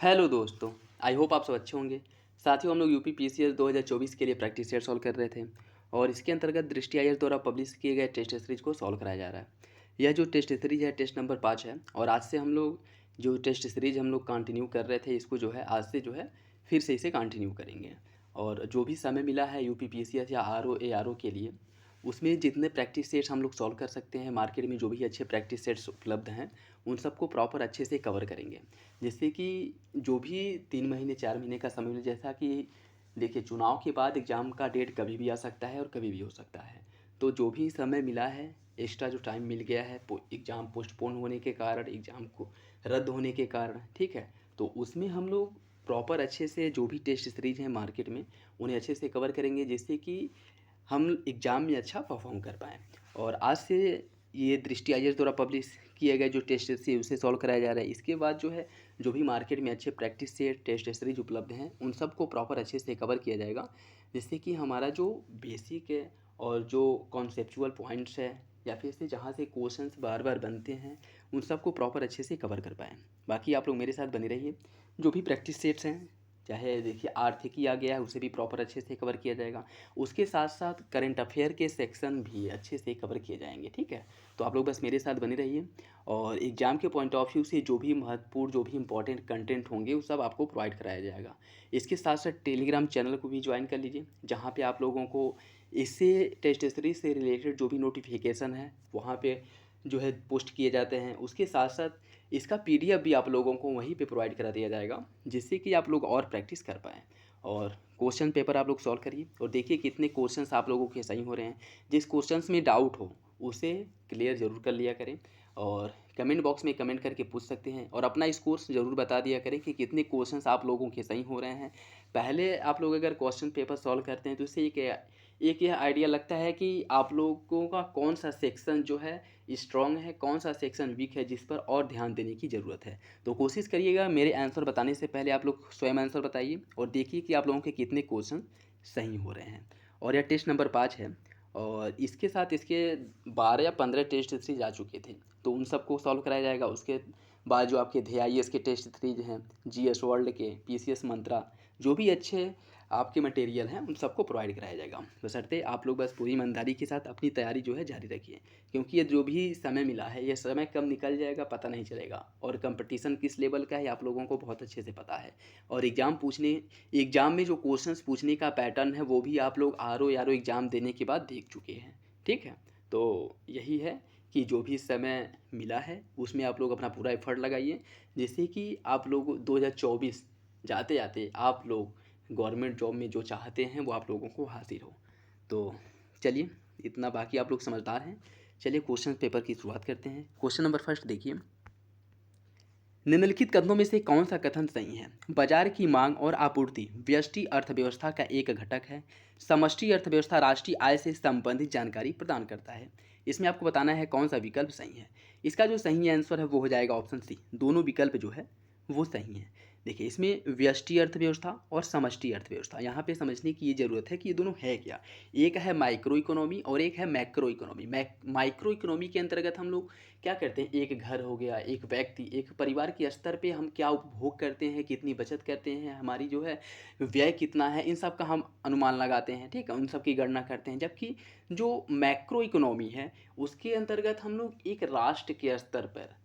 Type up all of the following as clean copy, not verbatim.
Hello दोस्तों। I hope आप सब अच्छे होंगे। साथियों, हम लोग यूपी पीसीएस 2024 के लिए प्रैक्टिस सेट सॉल्व कर रहे थे और इसके अंतर्गत दृष्टि आईएएस द्वारा पब्लिश किए गए टेस्ट सीरीज को सॉल्व कराया जा रहा है। यह जो टेस्ट सीरीज है टेस्ट नंबर 5 है और आज से हम लोग जो टेस्ट सीरीज हम लोग कंटिन्यू कर रहे थे इसको जो है आज से जो है फिर से इसे कंटिन्यू करेंगे। और जो भी समय मिला है यूपी पीसीएस या आरओ के लिए उसमें जितने प्रैक्टिस सेट्स हम लोग सॉल्व कर सकते हैं, मार्केट में जो भी अच्छे प्रैक्टिस सेट्स उपलब्ध हैं उन सबको प्रॉपर अच्छे से कवर करेंगे। जिससे कि जो भी 3 महीने 4 महीने का समय मिले, जैसा कि देखिए चुनाव के बाद एग्ज़ाम का डेट कभी भी आ सकता है और कभी भी हो सकता है। तो जो भी समय मिला है, एक्स्ट्रा जो टाइम मिल गया है एग्ज़ाम पोस्टपोन होने के कारण, एग्ज़ाम को रद्द होने के कारण, ठीक है, तो उसमें हम लोग प्रॉपर अच्छे से जो भी टेस्ट सीरीज हैं मार्केट में उन्हें अच्छे से कवर करेंगे जिससे कि हम एग्ज़ाम में अच्छा परफॉर्म कर पाएँ। और आज से ये दृष्टि आईएएस द्वारा पब्लिश किए गए जो टेस्ट से उसे सॉल्व कराया जा रहा है। इसके बाद जो है जो भी मार्केट में अच्छे प्रैक्टिस से टेस्ट सीरीज उपलब्ध हैं उन सबको प्रॉपर अच्छे से कवर किया जाएगा जिससे कि हमारा जो बेसिक है और जो कॉन्सेप्चुअल पॉइंट्स है या फिर से जहाँ से क्वेश्चंस बार बार बनते हैं उन सबको प्रॉपर अच्छे से कवर कर पाएँ। बाकी आप लोग मेरे साथ बने रहिए। जो भी प्रैक्टिस सेट्स हैं, चाहे देखिए आर्थिकी आ गया है उसे भी प्रॉपर अच्छे से कवर किया जाएगा। उसके साथ साथ करंट अफेयर के सेक्शन भी अच्छे से कवर किए जाएंगे, ठीक है। तो आप लोग बस मेरे साथ बने रहिए और एग्ज़ाम के पॉइंट ऑफ व्यू से जो भी महत्वपूर्ण जो भी इंपॉर्टेंट कंटेंट होंगे वो सब आपको प्रोवाइड कराया जाएगा। इसके साथ साथ टेलीग्राम चैनल को भी ज्वाइन कर लीजिए जहाँ पे आप लोगों को इससे टेस्ट सीरीज से रिलेटेड जो भी नोटिफिकेशन है वहाँ पे जो है पोस्ट किए जाते हैं। उसके साथ साथ इसका पीडीएफ भी आप लोगों को वहीं पे प्रोवाइड करा दिया जाएगा जिससे कि आप लोग और प्रैक्टिस कर पाएँ। और क्वेश्चन पेपर आप लोग सॉल्व करिए और देखिए कितने क्वेश्चंस आप लोगों के सही हो रहे हैं। जिस क्वेश्चंस में डाउट हो उसे क्लियर ज़रूर कर लिया करें और कमेंट बॉक्स में कमेंट करके पूछ सकते हैं और अपना स्कोर ज़रूर बता दिया करें कि कितने क्वेश्चंस आप लोगों के सही हो रहे हैं। पहले आप लोग अगर क्वेश्चन पेपर सॉल्व करते हैं तो इससे एक यह आइडिया लगता है कि आप लोगों का कौन सा सेक्शन जो है स्ट्रॉन्ग है, कौन सा सेक्शन वीक है, जिस पर और ध्यान देने की ज़रूरत है। तो कोशिश करिएगा मेरे आंसर बताने से पहले आप लोग स्वयं आंसर बताइए और देखिए कि आप लोगों के कितने क्वेश्चन सही हो रहे हैं। और यह टेस्ट नंबर 5 है और इसके साथ इसके 12 या 15 टेस्ट सीरीज आ चुके थे तो उन सबको सॉल्व कराया जाएगा। उसके बाद जो आपके DIS के टेस्ट सीरीज हैं, GS वर्ल्ड के, PCS मंत्रा, जो भी अच्छे आपके मटेरियल हैं उन सबको प्रोवाइड कराया जाएगा। बशर्ते आप लोग बस पूरी ईमानदारी के साथ अपनी तैयारी जो है जारी रखिए क्योंकि ये जो भी समय मिला है ये समय कब निकल जाएगा पता नहीं चलेगा और कंपटीशन किस लेवल का है आप लोगों को बहुत अच्छे से पता है। और एग्ज़ाम में जो क्वेश्चंस पूछने का पैटर्न है वो भी आप लोग आर ओ एग्ज़ाम देने के बाद देख चुके हैं, ठीक है। तो यही है कि जो भी समय मिला है उसमें आप लोग अपना पूरा एफर्ट लगाइए जिससे कि आप लोग 2024 जाते जाते आप लोग गवर्नमेंट जॉब में जो चाहते हैं वो आप लोगों को हासिल हो। तो चलिए, इतना बाकी आप लोग समझदार हैं। चलिए क्वेश्चन पेपर की शुरुआत करते हैं। क्वेश्चन नंबर फर्स्ट देखिए, निम्नलिखित कथनों में से कौन सा कथन सही है? बाजार की मांग और आपूर्ति व्यष्टि अर्थव्यवस्था का एक घटक है। समष्टि अर्थव्यवस्था राष्ट्रीय आय से संबंधित जानकारी प्रदान करता है। इसमें आपको बताना है कौन सा विकल्प सही है। इसका जो सही आंसर है वो हो जाएगा ऑप्शन सी। दोनों विकल्प जो है वो सही है। देखिए इसमें व्यष्टि अर्थव्यवस्था और समष्टि अर्थव्यवस्था, यहाँ पे समझने की ये ज़रूरत है कि ये दोनों है क्या। एक है माइक्रो इकोनॉमी और एक है मैक्रो इकोनॉमी। माइक्रो इकोनॉमी के अंतर्गत हम लोग क्या करते हैं, एक घर हो गया, एक व्यक्ति, एक परिवार के स्तर पे हम क्या उपभोग करते हैं, कितनी बचत करते हैं, हमारी जो है व्यय कितना है, इन सब का हम अनुमान लगाते हैं, ठीक है, उन सब की गणना करते हैं। जबकि जो मैक्रो इकोनॉमी है उसके अंतर्गत हम लोग एक राष्ट्र के स्तर पर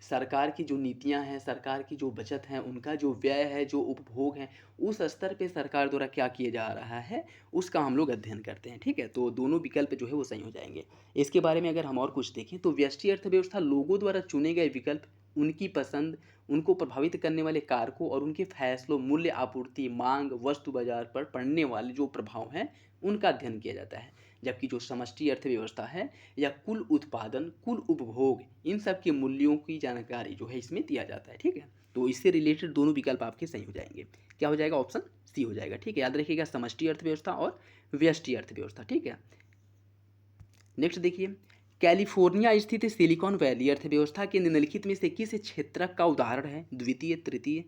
सरकार की जो नीतियां हैं, सरकार की जो बचत है, उनका जो व्यय है, जो उपभोग है, उस स्तर पे सरकार द्वारा क्या किया जा रहा है उसका हम लोग अध्ययन करते हैं, ठीक है। तो दोनों विकल्प जो है वो सही हो जाएंगे। इसके बारे में अगर हम और कुछ देखें तो व्यष्टि अर्थव्यवस्था लोगों द्वारा चुने गए विकल्प, उनकी पसंद, उनको प्रभावित करने वाले कारकों और उनके फैसलों, मूल्य, आपूर्ति, मांग, वस्तु बाजार पर पड़ने वाले जो प्रभाव हैं उनका अध्ययन किया जाता है। जबकि जो समष्टि अर्थव्यवस्था है या कुल उत्पादन, कुल उपभोग, इन सब के मूल्यों की जानकारी जो है इसमें दिया जाता है, ठीक है। तो इससे रिलेटेड दोनों विकल्प आपके सही हो जाएंगे। क्या हो जाएगा? ऑप्शन सी हो जाएगा, ठीक है। याद रखिएगा समष्टि अर्थव्यवस्था और व्यष्टि अर्थव्यवस्था, ठीक है। नेक्स्ट देखिए, कैलिफोर्निया स्थित सिलिकॉन वैली अर्थव्यवस्था के निम्नलिखित में से किस क्षेत्रक का उदाहरण है? द्वितीय, तृतीय,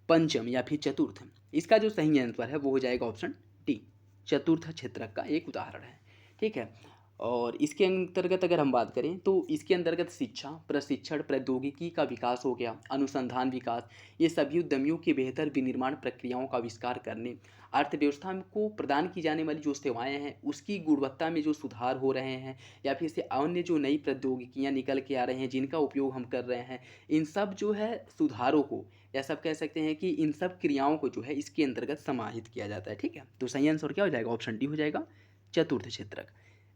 पंचम या फिर चतुर्थ? इसका जो सही आंसर है वो हो जाएगा ऑप्शन डी, चतुर्थ क्षेत्रक का एक उदाहरण है, ठीक है। और इसके अंतर्गत अगर हम बात करें तो इसके अंतर्गत शिक्षा, प्रशिक्षण, प्रौद्योगिकी का विकास हो गया, अनुसंधान विकास, ये सभी उद्यमियों की बेहतर विनिर्माण प्रक्रियाओं का आविष्कार करने, अर्थव्यवस्था को प्रदान की जाने वाली जो सेवाएं हैं उसकी गुणवत्ता में जो सुधार हो रहे हैं, या फिर से अन्य जो नई प्रौद्योगिकियां निकल के आ रहे हैं जिनका उपयोग हम कर रहे हैं, इन सब जो है सुधारों को, या सब कह सकते हैं कि इन सब क्रियाओं को जो है इसके अंतर्गत समाहित किया जाता है। ठीक है, तो सही आंसर क्या हो जाएगा? ऑप्शन डी हो जाएगा, चतुर्थ क्षेत्रक।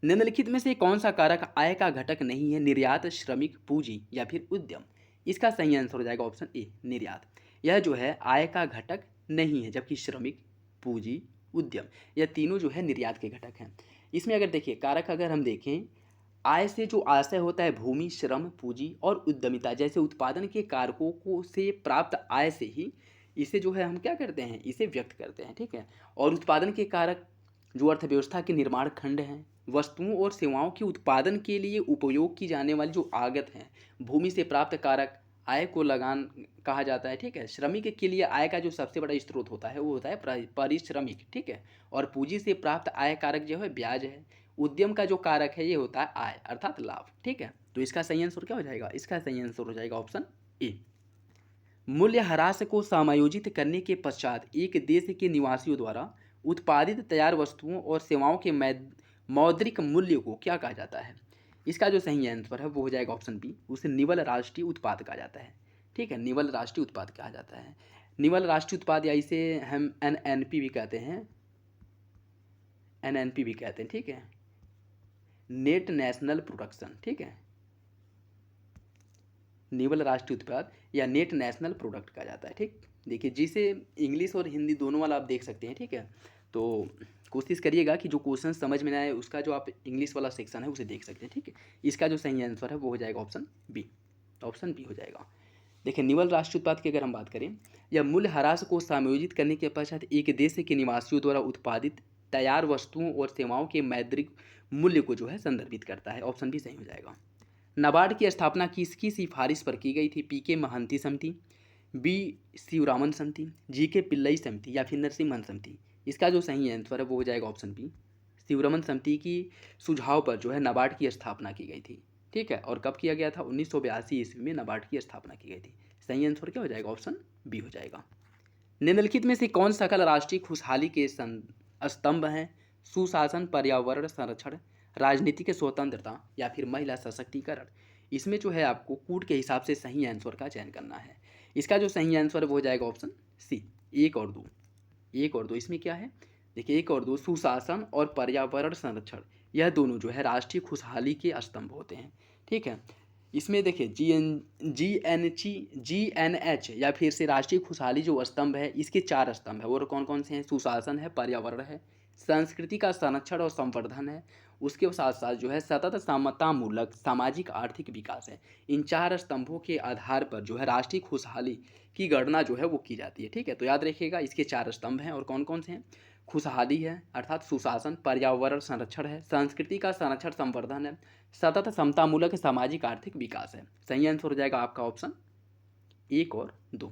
निम्नलिखित में से कौन सा कारक आय का घटक नहीं है? निर्यात, श्रमिक, पूंजी या फिर उद्यम। इसका सही आंसर हो जाएगा ऑप्शन ए, निर्यात। यह जो है आय का घटक नहीं है, जबकि श्रमिक, पूंजी, उद्यम यह तीनों जो है निर्यात के घटक हैं। इसमें अगर देखिए कारक अगर हम देखें, आय से जो आशय होता है भूमि, श्रम, पूंजी और उद्यमिता जैसे उत्पादन के कारकों को से प्राप्त आय से ही इसे जो है हम क्या करते हैं, इसे व्यक्त करते हैं। ठीक है, और उत्पादन के कारक जो अर्थव्यवस्था के निर्माण खंड हैं, वस्तुओं और सेवाओं के उत्पादन के लिए उपयोग की जाने वाली जो आगत है, भूमि से प्राप्त कारक आय को लगान कहा जाता है। ठीक है, श्रमिक के लिए आय का जो सबसे बड़ा स्रोत होता है वो होता है पारिश्रमिक। ठीक है, और पूंजी से प्राप्त आय कारक जो है ब्याज है। उद्यम का जो कारक है ये होता है आय अर्थात लाभ। ठीक है, तो इसका सही आंसर क्या हो जाएगा? इसका सही आंसर हो जाएगा ऑप्शन ए। मूल्यह्रास को समायोजित करने के पश्चात एक देश के निवासियों द्वारा उत्पादित तैयार वस्तुओं और सेवाओं के मौद्रिक मूल्य को क्या कहा जाता है? इसका जो सही आंसर है वो हो जाएगा ऑप्शन बी, उसे निवल राष्ट्रीय उत्पाद कहा जाता है। ठीक है, निवल राष्ट्रीय उत्पाद कहा जाता है। निवल राष्ट्रीय उत्पाद या इसे हम एनएनपी भी कहते हैं, एनएनपी भी कहते हैं। ठीक है, नेट नेशनल प्रोडक्शन। ठीक है, निवल राष्ट्रीय उत्पाद या नेट नेशनल प्रोडक्ट कहा जाता है। ठीक, देखिए जिसे इंग्लिश और हिंदी दोनों वाला आप देख सकते हैं। ठीक है, तो कोशिश करिएगा कि जो क्वेश्चन समझ में ना आए उसका जो आप इंग्लिश वाला सेक्शन है उसे देख सकते हैं। ठीक है, इसका जो सही आंसर है वो हो जाएगा ऑप्शन बी, ऑप्शन बी हो जाएगा। देखिए निवल राष्ट्रीय उत्पाद की अगर हम बात करें, यह मूल्य ह्रास को समायोजित करने के पश्चात एक देश के निवासियों द्वारा उत्पादित तैयार वस्तुओं और सेवाओं के मौद्रिक मूल्य को जो है संदर्भित करता है। ऑप्शन भी सही हो जाएगा। नाबार्ड की स्थापना किसकी सिफारिश पर की गई थी? पी के महांती समिति, बी शिवरामन समिति, जी के पिल्लई समिति या फिर नरसिम्हन समिति। इसका जो सही आंसर है वो हो जाएगा ऑप्शन बी, शिवरामन समिति की सुझाव पर जो है नाबार्ड की स्थापना की गई थी। ठीक है, और कब किया गया था? 1982 ईस्वी में नाबार्ड की स्थापना की गई थी। सही आंसर क्या हो जाएगा? ऑप्शन बी हो जाएगा। निम्नलिखित में से कौन सकल राष्ट्रीय खुशहाली के स्तंभ हैं? सुशासन, पर्यावरण संरक्षण, राजनीतिक स्वतंत्रता या फिर महिला सशक्तिकरण। इसमें जो है आपको कूट के हिसाब से सही आंसर का चयन करना है। इसका जो सही आंसर वो हो जाएगा ऑप्शन सी, एक और दो। एक और दो इसमें क्या है? देखिए एक और दो, सुशासन और पर्यावरण संरक्षण, यह दोनों जो है राष्ट्रीय खुशहाली के स्तंभ होते हैं। ठीक है, इसमें देखिए GNH या फिर से राष्ट्रीय खुशहाली जो स्तंभ है इसके 4 स्तंभ है, और कौन कौन से हैं? सुशासन है, पर्यावरण है, संस्कृति का संरक्षण और संवर्धन है, उसके साथ साथ जो है सतत समतामूलक सामाजिक आर्थिक विकास है। इन 4 स्तंभों के आधार पर जो है राष्ट्रीय खुशहाली की गणना जो है वो की जाती है। ठीक है, तो याद रखिएगा इसके 4 स्तंभ हैं, और कौन कौन से हैं? खुशहाली है अर्थात सुशासन, पर्यावरण संरक्षण है, संस्कृति का संरक्षण संवर्धन है, सतत समतामूलक सामाजिक आर्थिक विकास है। सही आंसर हो जाएगा आपका ऑप्शन 1 और 2।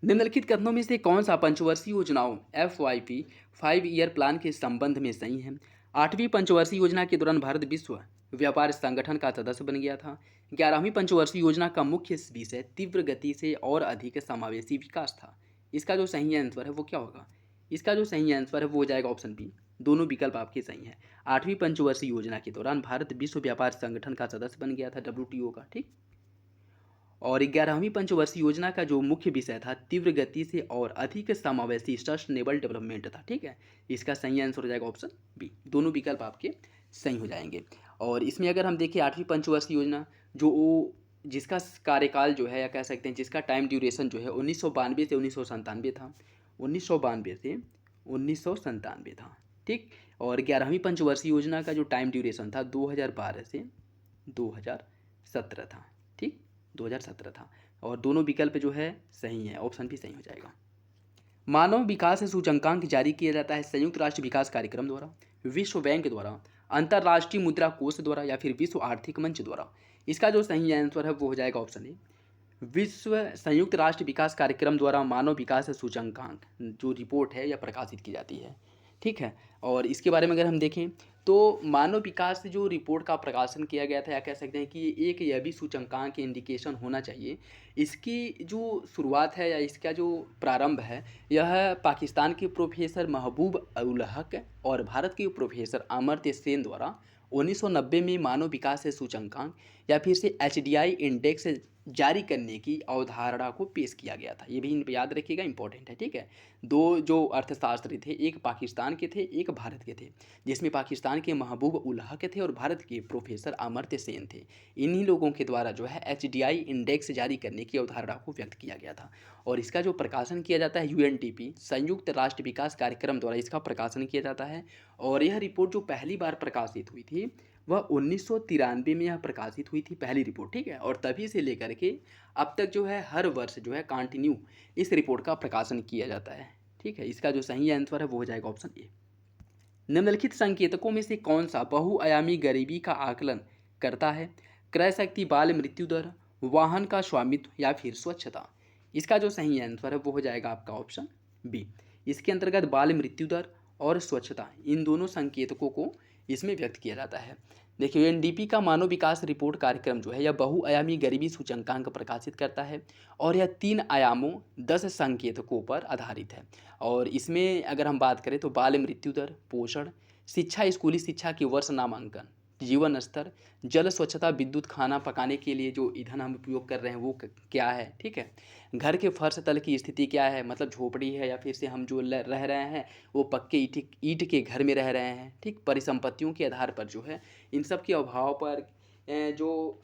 निम्नलिखित कथनों में से कौन सा पंचवर्षीय योजनाओं FYP 5 ईयर प्लान के संबंध में सही है? 8वीं पंचवर्षीय योजना के दौरान भारत विश्व व्यापार संगठन का सदस्य बन गया था। 11वीं पंचवर्षीय योजना का मुख्य विषय तीव्र गति से और अधिक समावेशी विकास था। इसका जो सही आंसर है वो क्या होगा? इसका जो सही आंसर है वो हो जाएगा ऑप्शन बी, दोनों विकल्प आपके सही हैं। 8वीं पंचवर्षीय योजना के दौरान भारत विश्व व्यापार संगठन का सदस्य बन गया था, WTO का। ठीक, और 11वीं पंचवर्षीय योजना का जो मुख्य विषय था तीव्र गति से और अधिक समावेशी सस्टेनेबल डेवलपमेंट था। ठीक है, इसका सही आंसर हो जाएगा ऑप्शन बी, दोनों विकल्प आपके सही हो जाएंगे। और इसमें अगर हम देखें 8वीं पंचवर्षीय योजना जो जिसका कार्यकाल जो है या कह सकते हैं जिसका टाइम ड्यूरेशन जो है 1992 से 1997 था, 1992 से 1997 था। ठीक, और 11वीं पंचवर्षीय योजना का जो टाइम ड्यूरेशन था 2012 से 2017 था। ठीक, 2017 था, और दोनों विकल्प जो है सही है, ऑप्शन भी सही हो जाएगा। मानव विकास सूचकांक जारी किया जाता है संयुक्त राष्ट्र विकास कार्यक्रम द्वारा, विश्व बैंक द्वारा, अंतर्राष्ट्रीय मुद्रा कोष द्वारा या फिर विश्व आर्थिक मंच द्वारा। इसका जो सही आंसर है वो हो जाएगा ऑप्शन ए, विश्व संयुक्त राष्ट्र विकास कार्यक्रम द्वारा मानव विकास सूचकांक जो रिपोर्ट है यह प्रकाशित की जाती है। ठीक है, और इसके बारे में अगर हम देखें तो मानव विकास से जो रिपोर्ट का प्रकाशन किया गया था, या कह सकते हैं कि ये एक यह भी सूचकांक इंडिकेशन होना चाहिए। इसकी जो शुरुआत है या इसका जो प्रारंभ है, यह पाकिस्तान के प्रोफेसर महबूब उल हक और भारत के प्रोफेसर अमर्त्य सेन द्वारा 1990 में मानव विकास से सूचकांक या फिर से HDI इंडेक्स जारी करने की अवधारणा को पेश किया गया था। ये भी याद रखिएगा, इंपॉर्टेंट है, ठीक है। दो जो अर्थशास्त्री थे, एक पाकिस्तान के थे, एक भारत के थे, जिसमें पाकिस्तान के महबूब उल हक थे और भारत के प्रोफेसर अमर्त्य सेन थे। इन्हीं लोगों के द्वारा जो है HDI इंडेक्स जारी करने की अवधारणा को व्यक्त किया गया था। और इसका जो प्रकाशन किया जाता है UNDP संयुक्त राष्ट्र विकास कार्यक्रम द्वारा इसका प्रकाशन किया जाता है। और यह रिपोर्ट जो पहली बार प्रकाशित हुई थी वह 1993 में यह प्रकाशित हुई थी, पहली रिपोर्ट, ठीक है। और तभी से लेकर के अब तक जो है हर वर्ष जो है कंटिन्यू इस रिपोर्ट का प्रकाशन किया जाता है, ठीक है। इसका जो सही आंसर है वो हो जाएगा ऑप्शन ए। निम्नलिखित संकेतकों में से कौन सा बहुआयामी गरीबी का आकलन करता है? क्रय शक्ति, बाल मृत्यु दर, वाहन का स्वामित्व या फिर स्वच्छता। इसका जो सही आंसर है वो हो जाएगा आपका ऑप्शन बी। इसके अंतर्गत बाल मृत्यु दर और स्वच्छता, इन दोनों संकेतकों को इसमें व्यक्त किया जाता है। देखिए UNDP का मानव विकास रिपोर्ट कार्यक्रम जो है यह बहुआयामी गरीबी सूचकांक प्रकाशित करता है और यह 3 आयामों 10 संकेतकों पर आधारित है। और इसमें अगर हम बात करें तो बाल मृत्यु दर, पोषण, शिक्षा, स्कूली शिक्षा की वर्ष नामांकन, जीवन स्तर, जल स्वच्छता, विद्युत, खाना पकाने के लिए जो ईंधन हम उपयोग कर रहे हैं वो क्या है, ठीक है। घर के फर्श तल की स्थिति क्या है, मतलब झोपड़ी है या फिर से हम जो रह रहे हैं वो पक्के ईंट के घर में रह रहे हैं, ठीक। परिसंपत्तियों के आधार पर जो है इन सब के अभाव पर जो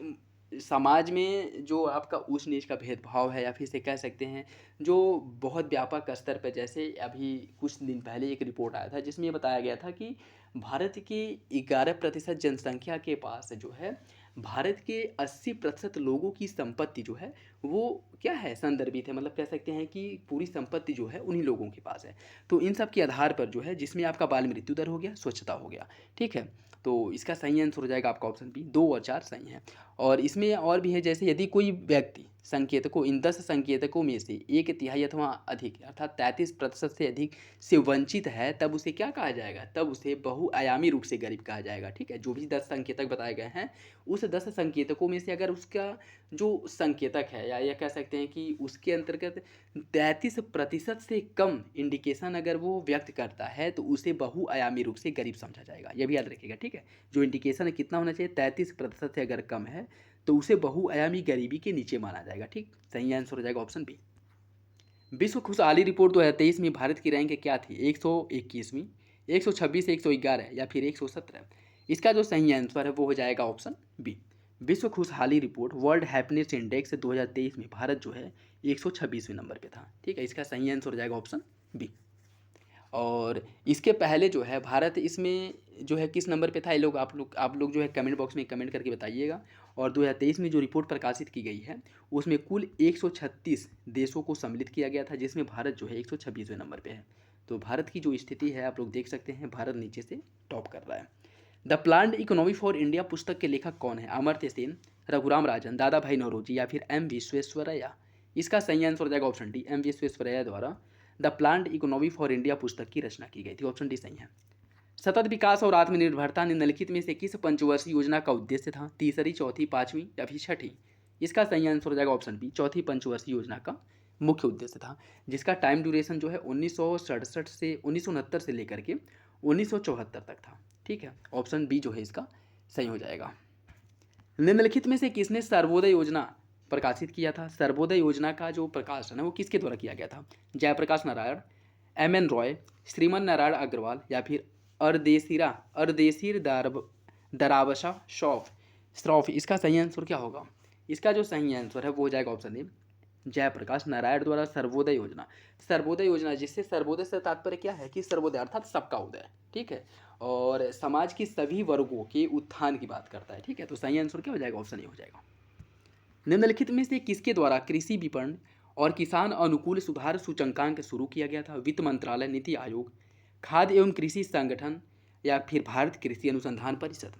समाज में जो आपका ऊंच नीच का भेदभाव है, या फिर से कह सकते हैं जो बहुत व्यापक स्तर पर, जैसे अभी कुछ दिन पहले एक रिपोर्ट आया था जिसमें ये बताया गया था कि भारत की 11% जनसंख्या के पास जो है भारत के 80% लोगों की संपत्ति जो है वो क्या है, संदर्भित है, मतलब कह सकते हैं कि पूरी संपत्ति जो है उन्हीं लोगों के पास है। तो इन सब के आधार पर जो है, जिसमें आपका बाल मृत्यु दर हो गया, स्वच्छता हो गया, ठीक है। तो इसका सही आंसर हो जाएगा आपका ऑप्शन बी। 2 और 4 सही है। और इसमें और भी है, जैसे यदि कोई व्यक्ति संकेतकों, इन 10 संकेतकों में से 1/3 अथवा अधिक अर्थात 33% से अधिक से वंचित है, तब उसे क्या कहा जाएगा? तब उसे बहुआयामी रूप से गरीब कहा जाएगा, ठीक है। जो भी 10 संकेतक बताए गए हैं, उस 10 संकेतकों में से अगर उसका जो संकेतक है, या यह कह सकते हैं कि उसके अंतर्गत 33% से कम इंडिकेशन अगर वो व्यक्त करता है, तो उसे बहुआयामी रूप से गरीब समझा जाएगा। यह भी याद रखिएगा, ठीक है। जो इंडिकेशन है कितना होना चाहिए, 33% से अगर कम है तो उसे बहुआयामी गरीबी के नीचे माना जाएगा, ठीक। सही आंसर हो जाएगा ऑप्शन बी। विश्व खुशहाली रिपोर्ट 2023 में भारत की रैंक क्या थी? 121वीं, 126, 111 या फिर 117। इसका जो सही आंसर है वो हो जाएगा ऑप्शन बी। विश्व खुशहाली रिपोर्ट वर्ल्ड हैप्पीनेस इंडेक्स 2023 में भारत जो है 126वें नंबर पे था, ठीक है। इसका सही आंसर हो जाएगा ऑप्शन बी। और इसके पहले जो है भारत इसमें जो है किस नंबर पे था, ये लोग आप लोग जो है कमेंट बॉक्स में कमेंट करके बताइएगा। और 2023 में जो रिपोर्ट प्रकाशित की गई है उसमें कुल 136 देशों को सम्मिलित किया गया था, जिसमें भारत जो है 126वें नंबर पे है। तो भारत की जो स्थिति है आप लोग देख सकते हैं, भारत नीचे से टॉप कर रहा है। The planned economy for India पुस्तक के लेखक कौन है? अमर्त्य सेन, रघुराम राजन, दादा भाई नौरोजी या फिर एम विश्वेश्वरैया। इसका सही आंसर हो जाएगा ऑप्शन डी, एम विश्वेश्वरैया द्वारा the planned economy for India पुस्तक की रचना की गई थी। ऑप्शन डी सही है। सतत विकास और आत्मनिर्भरता निम्नलिखित में से किस पंचवर्षीय योजना का उद्देश्य था? तीसरी, चौथी, पाँचवीं या फिर छठी। इसका सही आंसर हो जाएगा ऑप्शन बी, चौथी पंचवर्षीय योजना का मुख्य उद्देश्य था, जिसका टाइम ड्यूरेशन जो है 1967 से 1969 से लेकर के 1974 तक था, ठीक है। ऑप्शन बी जो है इसका सही हो जाएगा। निम्नलिखित में से किसने सर्वोदय योजना प्रकाशित किया था? सर्वोदय योजना का जो प्रकाशन है वो किसके द्वारा किया गया था? जयप्रकाश नारायण, MN रॉय, श्रीमन नारायण अग्रवाल या फिर अर्देशीर दरावशा श्रॉफ। इसका सही आंसर क्या होगा? इसका जो सही आंसर है वो हो जाएगा ऑप्शन ए, जयप्रकाश नारायण द्वारा सर्वोदय योजना। सर्वोदय योजना, जिससे सर्वोदय से तात्पर्य क्या है कि सर्वोदय अर्थात सबका उदय, ठीक है, और समाज की सभी वर्गों के उत्थान की बात करता है, ठीक है। तो सही आंसर क्या हो जाएगा? ऑप्शन ए हो जाएगा। निम्नलिखित में से किसके द्वारा कृषि विपणन और किसान अनुकूल सुधार सूचकांक शुरू किया गया था? वित्त मंत्रालय, नीति आयोग, खाद्य एवं कृषि संगठन या फिर भारत कृषि अनुसंधान परिषद।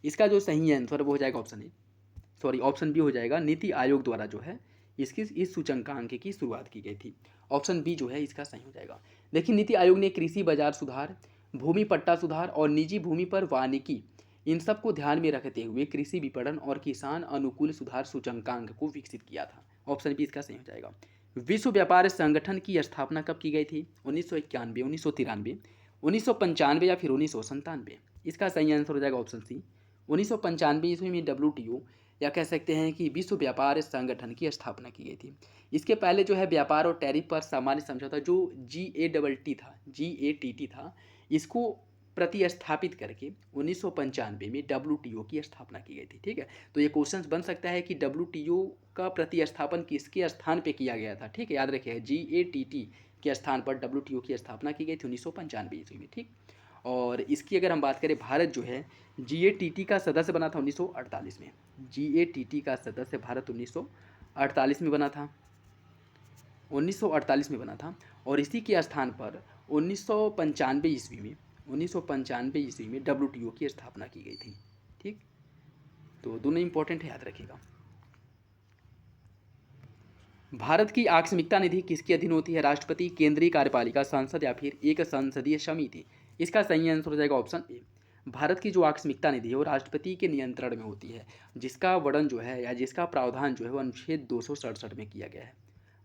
इसका जो सही आंसर वो हो जाएगा ऑप्शन बी हो जाएगा, नीति आयोग द्वारा जो है इस सूचकांक की शुरुआत की गई थी। ऑप्शन बी जो है इसका सही हो जाएगा। देखिए नीति आयोग ने कृषि बाजार सुधार, भूमि पट्टा सुधार और निजी भूमि पर वानिकी, इन सब को ध्यान में रखते हुए कृषि विपणन और किसान अनुकूल सुधार सूचकांक को विकसित किया था। ऑप्शन बी इसका सही हो जाएगा। विश्व व्यापार संगठन की स्थापना कब की गई थी? 1991, 1993, 1995 या फिर 1997? इसका सही आंसर हो जाएगा ऑप्शन सी, 1995 ईस्वी में WTO या कह सकते हैं कि विश्व व्यापार संगठन की स्थापना की गई थी। इसके पहले जो है व्यापार और टैरिफ पर सामान्य समझौता जो GATT था, इसको प्रतिस्थापित करके 1995 में WTO की स्थापना की गई थी। ठीक है, तो ये क्वेश्चन बन सकता है कि WTO का प्रतिस्थापन किसके स्थान पे किया गया था? ठीक है, याद रखिए GATT के स्थान पर WTO की स्थापना की गई थी 1995 ईस्वी में। ठीक, और इसकी अगर हम बात करें, भारत जो है GATT का सदस्य बना था 1948 में। GATT का सदस्य भारत 1948 में बना था, 1948 में बना था। और इसी के स्थान पर 1995 ईस्वी में 1995 ईस्वी में WTO की स्थापना की गई थी। ठीक, तो दोनों इंपॉर्टेंट है, याद रखिएगा। भारत की आकस्मिकता निधि किसके अधीन होती है? राष्ट्रपति, केंद्रीय कार्यपालिका, संसद या फिर एक संसदीय समिति? इसका सही आंसर हो जाएगा ऑप्शन ए। भारत की जो आकस्मिकता निधि है वो राष्ट्रपति के नियंत्रण में होती है, जिसका वर्णन जो है या जिसका प्रावधान जो है वो अनुच्छेद 267 में किया गया है।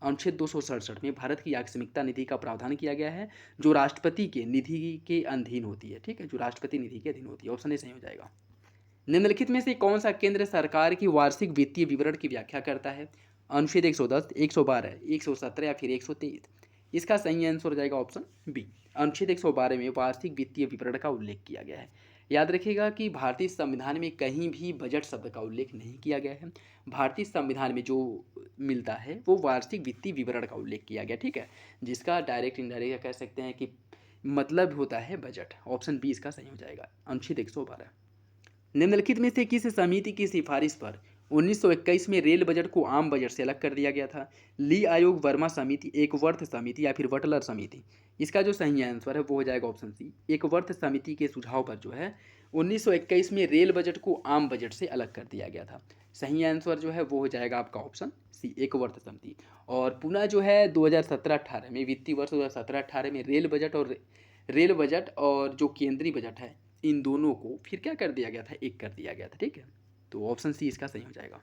अनुच्छेद 267 में भारत की आकस्मिकता निधि का प्रावधान किया गया है, जो राष्ट्रपति के निधि के अधीन होती है। ठीक है, जो राष्ट्रपति निधि के अधीन होती है। ऑप्शन ए सही हो जाएगा। निम्नलिखित में से कौन सा केंद्र सरकार की वार्षिक वित्तीय विवरण की व्याख्या करता है? अनुच्छेद 110, 112, 117 या फिर 123? इसका सही आंसर हो जाएगा ऑप्शन बी। अनुच्छेद 112 में वार्षिक वित्तीय विवरण का उल्लेख किया गया है। याद रखिएगा कि भारतीय संविधान में कहीं भी बजट शब्द का उल्लेख नहीं किया गया है। भारतीय संविधान में जो मिलता है वो वार्षिक वित्तीय विवरण का उल्लेख किया गया। ठीक है, जिसका डायरेक्ट इनडायरेक्ट कह सकते हैं कि मतलब होता है बजट। ऑप्शन बी इसका सही हो जाएगा, अनुच्छेद 112। निम्नलिखित में से किस समिति की सिफारिश पर 1921 में रेल बजट को आम बजट से अलग कर दिया गया था? ली आयोग, वर्मा समिति, एकवर्थ समिति या फिर बटलर समिति? इसका जो सही आंसर है वो हो जाएगा ऑप्शन सी। एकवर्थ समिति के सुझाव पर जो है 1921 में रेल बजट को आम बजट से अलग कर दिया गया था। सही आंसर जो है वो हो जाएगा आपका ऑप्शन सी, एकवर्थ समिति। और पुनः जो है 2017-18 में, वित्तीय वर्ष 2017-18 में रेल बजट और जो केंद्रीय बजट है, इन दोनों को फिर क्या कर दिया गया था? एक कर दिया गया था। ठीक है, तो ऑप्शन सी इसका सही हो जाएगा।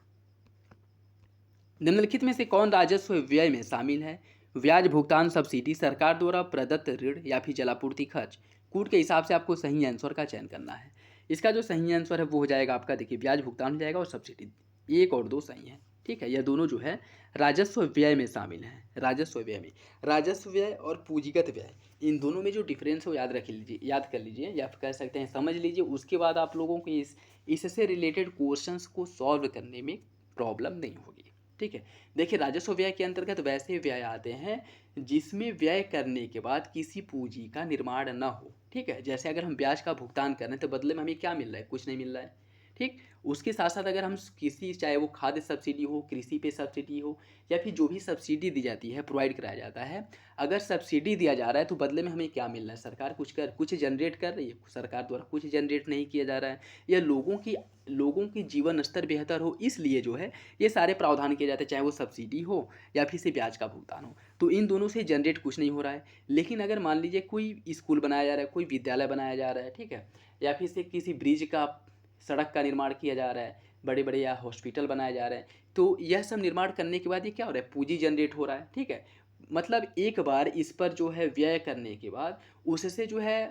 निम्नलिखित में से कौन राजस्व व्यय में शामिल है? ब्याज भुगतान, सब्सिडी, सरकार द्वारा प्रदत्त ऋण या फिर जलापूर्ति खर्च? कूट के हिसाब से आपको सही आंसर का चयन करना है। इसका जो सही आंसर है वो हो जाएगा आपका, देखिए, ब्याज भुगतान हो जाएगा और सब्सिडी। 1 और 2 सही है। ठीक है, यह दोनों जो है राजस्व व्यय में शामिल हैं। राजस्व व्यय में, राजस्व व्यय और पूंजीगत व्यय, इन दोनों में जो डिफरेंस है वो याद रख लीजिए, याद कर लीजिए या कह सकते हैं समझ लीजिए। उसके बाद आप लोगों को इससे रिलेटेड क्वेश्चंस को सॉल्व करने में प्रॉब्लम नहीं होगी। ठीक है, देखिए, राजस्व व्यय के अंतर्गत वैसे व्यय आते हैं जिसमें व्यय करने के बाद किसी पूंजी का निर्माण न हो। ठीक है, जैसे अगर हम ब्याज का भुगतान कर रहे हैं तो बदले में हमें क्या मिल रहा है? कुछ नहीं मिल रहा है। ठीक, उसके साथ साथ अगर हम किसी, चाहे वो खाद्य सब्सिडी हो, कृषि पे सब्सिडी हो, या फिर जो भी सब्सिडी दी जाती है, प्रोवाइड कराया जाता है, अगर सब्सिडी दिया जा रहा है तो बदले में हमें क्या मिल रहा है? सरकार कुछ जनरेट कर रही है, सरकार द्वारा कुछ जनरेट नहीं किया जा रहा है, या लोगों की जीवन स्तर बेहतर हो, इसलिए जो है ये सारे प्रावधान किए जाते हैं, चाहे वो सब्सिडी हो या फिर से ब्याज का भुगतान हो। तो इन दोनों से जनरेट कुछ नहीं हो रहा है। लेकिन अगर मान लीजिए कोई स्कूल बनाया जा रहा है, कोई विद्यालय बनाया जा रहा है, ठीक है, या फिर से किसी ब्रिज का, सड़क का निर्माण किया जा रहा है, बड़े बड़े या हॉस्पिटल बनाए जा रहे हैं, तो यह सब निर्माण करने के बाद ये क्या हो रहा है? पूंजी जनरेट हो रहा है। ठीक है, मतलब एक बार इस पर जो है व्यय करने के बाद उससे जो है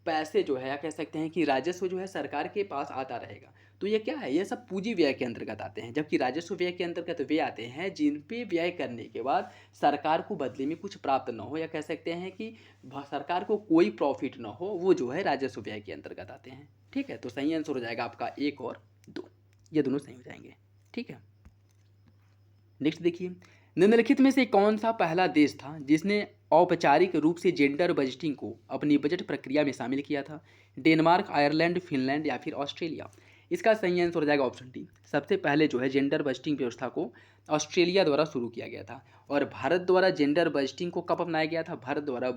पैसे जो है, या कह सकते हैं कि राजस्व जो है सरकार के पास आता रहेगा। तो ये क्या है? ये सब पूंजी व्यय के अंतर्गत आते हैं, जबकि राजस्व व्यय के अंतर्गत वे आते हैं जिन पे व्यय करने के बाद सरकार को बदले में कुछ प्राप्त न हो, या कह सकते हैं कि सरकार को कोई प्रॉफिट न हो, वो जो है राजस्व व्यय के अंतर्गत आते हैं। ठीक है, तो सही आंसर हो जाएगा आपका 1 और 2, ये दोनों सही हो जाएंगे। ठीक है, नेक्स्ट देखिए, निम्नलिखित में से कौन सा पहला देश था जिसने औपचारिक रूप से जेंडर बजटिंग को अपनी बजट प्रक्रिया में शामिल किया था? डेनमार्क, आयरलैंड, फिनलैंड या फिर ऑस्ट्रेलिया? इसका सही आंसर हो जाएगा ऑप्शन डी। सबसे पहले जो है जेंडर बजटिंग व्यवस्था को ऑस्ट्रेलिया द्वारा शुरू किया गया था। और भारत द्वारा जेंडर बजटिंग को कब अपनाया गया था? भारत द्वारा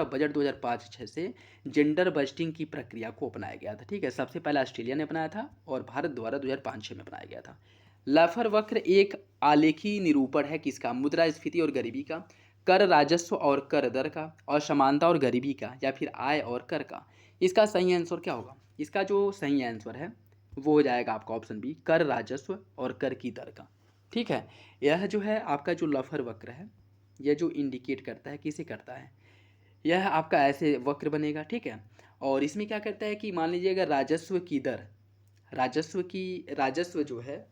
बजट 2005-6 से जेंडर बजटिंग की प्रक्रिया को अपनाया गया था। ठीक है, सबसे पहले ऑस्ट्रेलिया ने अपनाया था और भारत द्वारा 2005-6 में अपनाया गया था। लाफर वक्र एक आलेखी निरूपण है किसका? मुद्रास्फीति और गरीबी का। कर राजस्व और कर दर का, असमानता और गरीबी का, या फिर आय और कर का। इसका सही आंसर क्या होगा? इसका जो सही आंसर है वो हो जाएगा आपका ऑप्शन बी, कर राजस्व और कर की दर का। ठीक है, यह जो है आपका जो लफर वक्र है, यह जो इंडिकेट करता है किसे करता है, यह आपका ऐसे वक्र बनेगा। ठीक है, और इसमें क्या करता है कि मान लीजिए अगर राजस्व की दर, राजस्व जो है,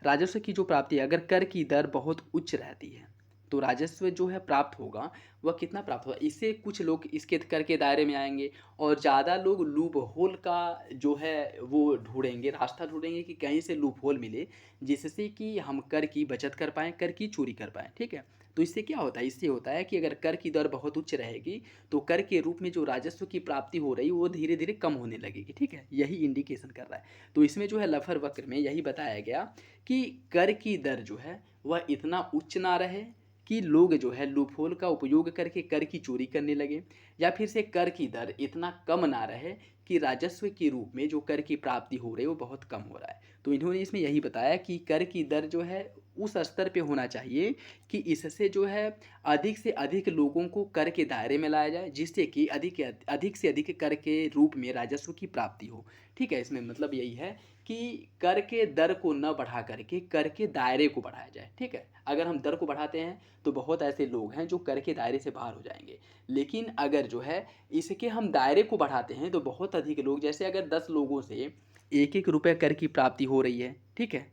राजस्व की जो प्राप्ति है, अगर कर की दर बहुत उच्च रहती है तो राजस्व जो है प्राप्त होगा वह कितना प्राप्त होगा, इससे कुछ लोग इसके कर के दायरे में आएंगे और ज़्यादा लोग लूप होल का जो है वो ढूंढेंगे, रास्ता ढूंढेंगे कि कहीं से लूप होल मिले जिससे कि हम कर की बचत कर पाएँ, कर की चोरी कर पाएँ। ठीक है, तो इससे क्या होता है, इससे होता है कि अगर कर की दर बहुत उच्च रहेगी तो कर के रूप में जो राजस्व की प्राप्ति हो रही है वो धीरे धीरे कम होने लगेगी। ठीक है, यही इंडिकेशन कर रहा है। तो इसमें जो है लफर वक्र में यही बताया गया कि कर की दर जो है वह इतना उच्च ना रहे कि लोग जो है लूपहोल का उपयोग करके कर की चोरी करने लगे, या फिर से कर की दर इतना कम ना रहे कि राजस्व के रूप में जो कर की प्राप्ति हो रही है वो बहुत कम हो रहा है। तो इन्होंने इसमें यही बताया कि कर की दर जो है उस स्तर पे होना चाहिए कि इससे जो है अधिक से अधिक लोगों को कर के दायरे में लाया जाए, जिससे कि अधिक से अधिक कर के रूप में राजस्व की प्राप्ति हो। ठीक है, इसमें मतलब यही है कि कर के दर को न बढ़ा करके कर के दायरे को बढ़ाया जाए। ठीक है, अगर हम दर को बढ़ाते हैं तो बहुत ऐसे लोग हैं जो कर के दायरे से बाहर हो जाएंगे, लेकिन अगर जो है इसके हम दायरे को बढ़ाते हैं तो बहुत अधिक लोग, जैसे अगर 10 लोगों से 1-1 रुपये कर की प्राप्ति हो रही है, ठीक है,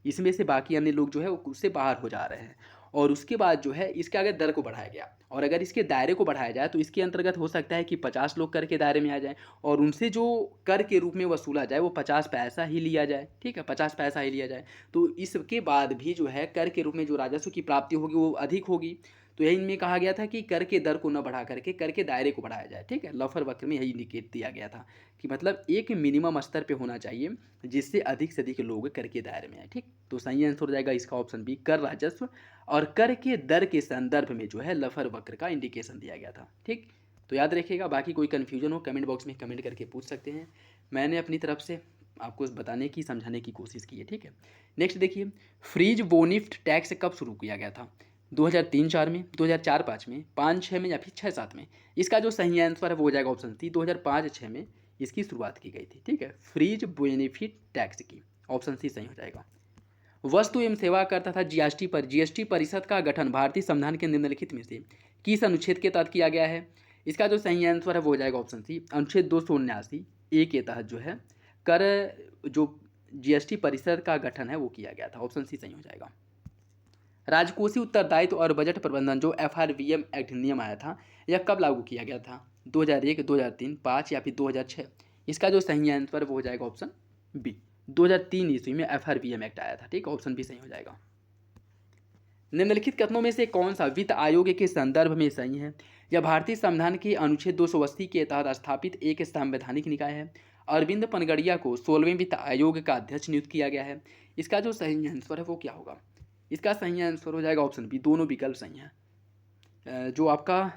इसमें से बाकी अन्य लोग जो है वो उससे बाहर हो जा रहे हैं, और उसके बाद जो है इसके अगर दर को बढ़ाया गया और अगर इसके दायरे को बढ़ाया जाए तो इसके अंतर्गत हो सकता है कि 50 लोग कर के दायरे में आ जाए और उनसे जो कर के रूप में वसूला जाए वो 50 पैसा ही लिया जाए। ठीक है, 50 पैसा ही लिया जाए, तो इसके बाद भी जो है कर के रूप में जो राजस्व की प्राप्ति होगी वो अधिक होगी। तो यही इनमें कहा गया था कि कर के दर को न बढ़ा करके कर के दायरे को बढ़ाया जाए। ठीक है, लफर वक्र में यही इंडिकेट दिया गया था कि मतलब एक मिनिमम स्तर पे होना चाहिए जिससे अधिक से अधिक लोग कर के दायरे में आए। ठीक, तो सही आंसर हो जाएगा इसका ऑप्शन बी, कर राजस्व और कर के दर के संदर्भ में जो है लफर वक्र का इंडिकेशन दिया गया था। ठीक, तो याद रखिएगा, बाकी कोई कन्फ्यूजन हो कमेंट बॉक्स में कमेंट करके पूछ सकते हैं, मैंने अपनी तरफ से आपको बताने की समझाने की कोशिश की है। ठीक है, नेक्स्ट देखिए, फ्रीज बोनिफ्ट टैक्स कब शुरू किया गया था? 2003-4 में, 2004-5 में, 5-6 में, या फिर 6-7 में? इसका जो सही आंसर है वो हो जाएगा ऑप्शन सी, 2005-6 में इसकी शुरुआत की गई थी। ठीक है, फ्रीज बेनिफिट टैक्स की, ऑप्शन सी सही हो जाएगा। वस्तु एवं सेवा कर तथा जीएसटी परिषद का गठन भारतीय संविधान के निम्नलिखित में से किस अनुच्छेद के तहत किया गया है? इसका जो सही आंसर है वो हो जाएगा ऑप्शन सी, अनुच्छेद 279 ए के तहत जो है कर जो जीएसटी परिषद का गठन है वो किया गया था। ऑप्शन सी सही हो जाएगा। राजकोषीय उत्तरदायित्व और बजट प्रबंधन जो FRBM एक्ट नियम आया था यह कब लागू किया गया था? 2001, 2003, 5 या फिर 2006? इसका जो सही आंसर वो हो जाएगा ऑप्शन बी, 2003 ईस्वी में FRBM एक्ट आया था। ठीक, ऑप्शन बी सही हो जाएगा। निम्नलिखित कथनों में से कौन सा वित्त आयोग के संदर्भ में सही है? यह भारतीय संविधान के अनुच्छेद 280 के तहत स्थापित एक संवैधानिक निकाय है। अरविंद पनगड़िया को 16वें वित्त आयोग का अध्यक्ष नियुक्त किया गया है। इसका जो सही आंसर है वो क्या होगा? इसका सही आंसर हो जाएगा ऑप्शन बी, दोनों विकल्प सही हैं। जो आपका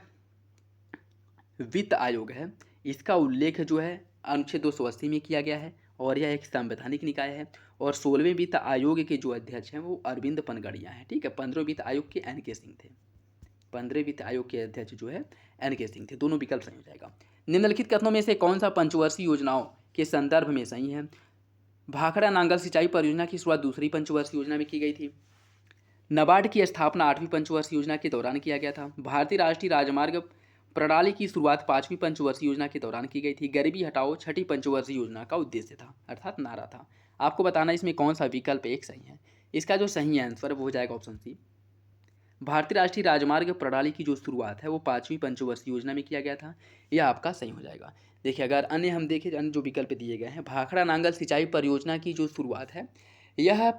वित्त आयोग है इसका उल्लेख जो है अनुच्छेद 280 में किया गया है और यह एक संवैधानिक निकाय है, और 16वें वित्त आयोग के जो अध्यक्ष हैं वो अरविंद पनगड़िया हैं। ठीक है, 15वें वित्त आयोग के NK सिंह थे, 15वें वित्त आयोग के अध्यक्ष जो है NK सिंह थे। दोनों विकल्प सही हो जाएगा। निम्नलिखित कथनों में से कौन सा पंचवर्षीय योजनाओं के संदर्भ में सही है? भाखड़ा नांगल सिंचाई परियोजना की शुरुआत दूसरी पंचवर्षीय योजना में की गई थी। नाबार्ड की स्थापना 8वीं पंचवर्षीय योजना के दौरान किया गया था। भारतीय राष्ट्रीय राजमार्ग प्रणाली की शुरुआत 5वीं पंचवर्षीय योजना के दौरान की गई थी। गरीबी हटाओ 6ठी पंचवर्षीय योजना का उद्देश्य था, अर्थात नारा था। आपको बताना इसमें कौन सा विकल्प एक सही है। इसका जो सही आंसर वो हो जाएगा ऑप्शन सी, भारतीय राष्ट्रीय राजमार्ग प्रणाली की जो शुरुआत है वो 5वीं पंचवर्षीय योजना में किया गया था। यह आपका सही हो जाएगा। देखिए, अगर अन्य हम देखें, अन्य जो विकल्प दिए गए हैं, भाखड़ा नांगल सिंचाई परियोजना की जो शुरुआत है यह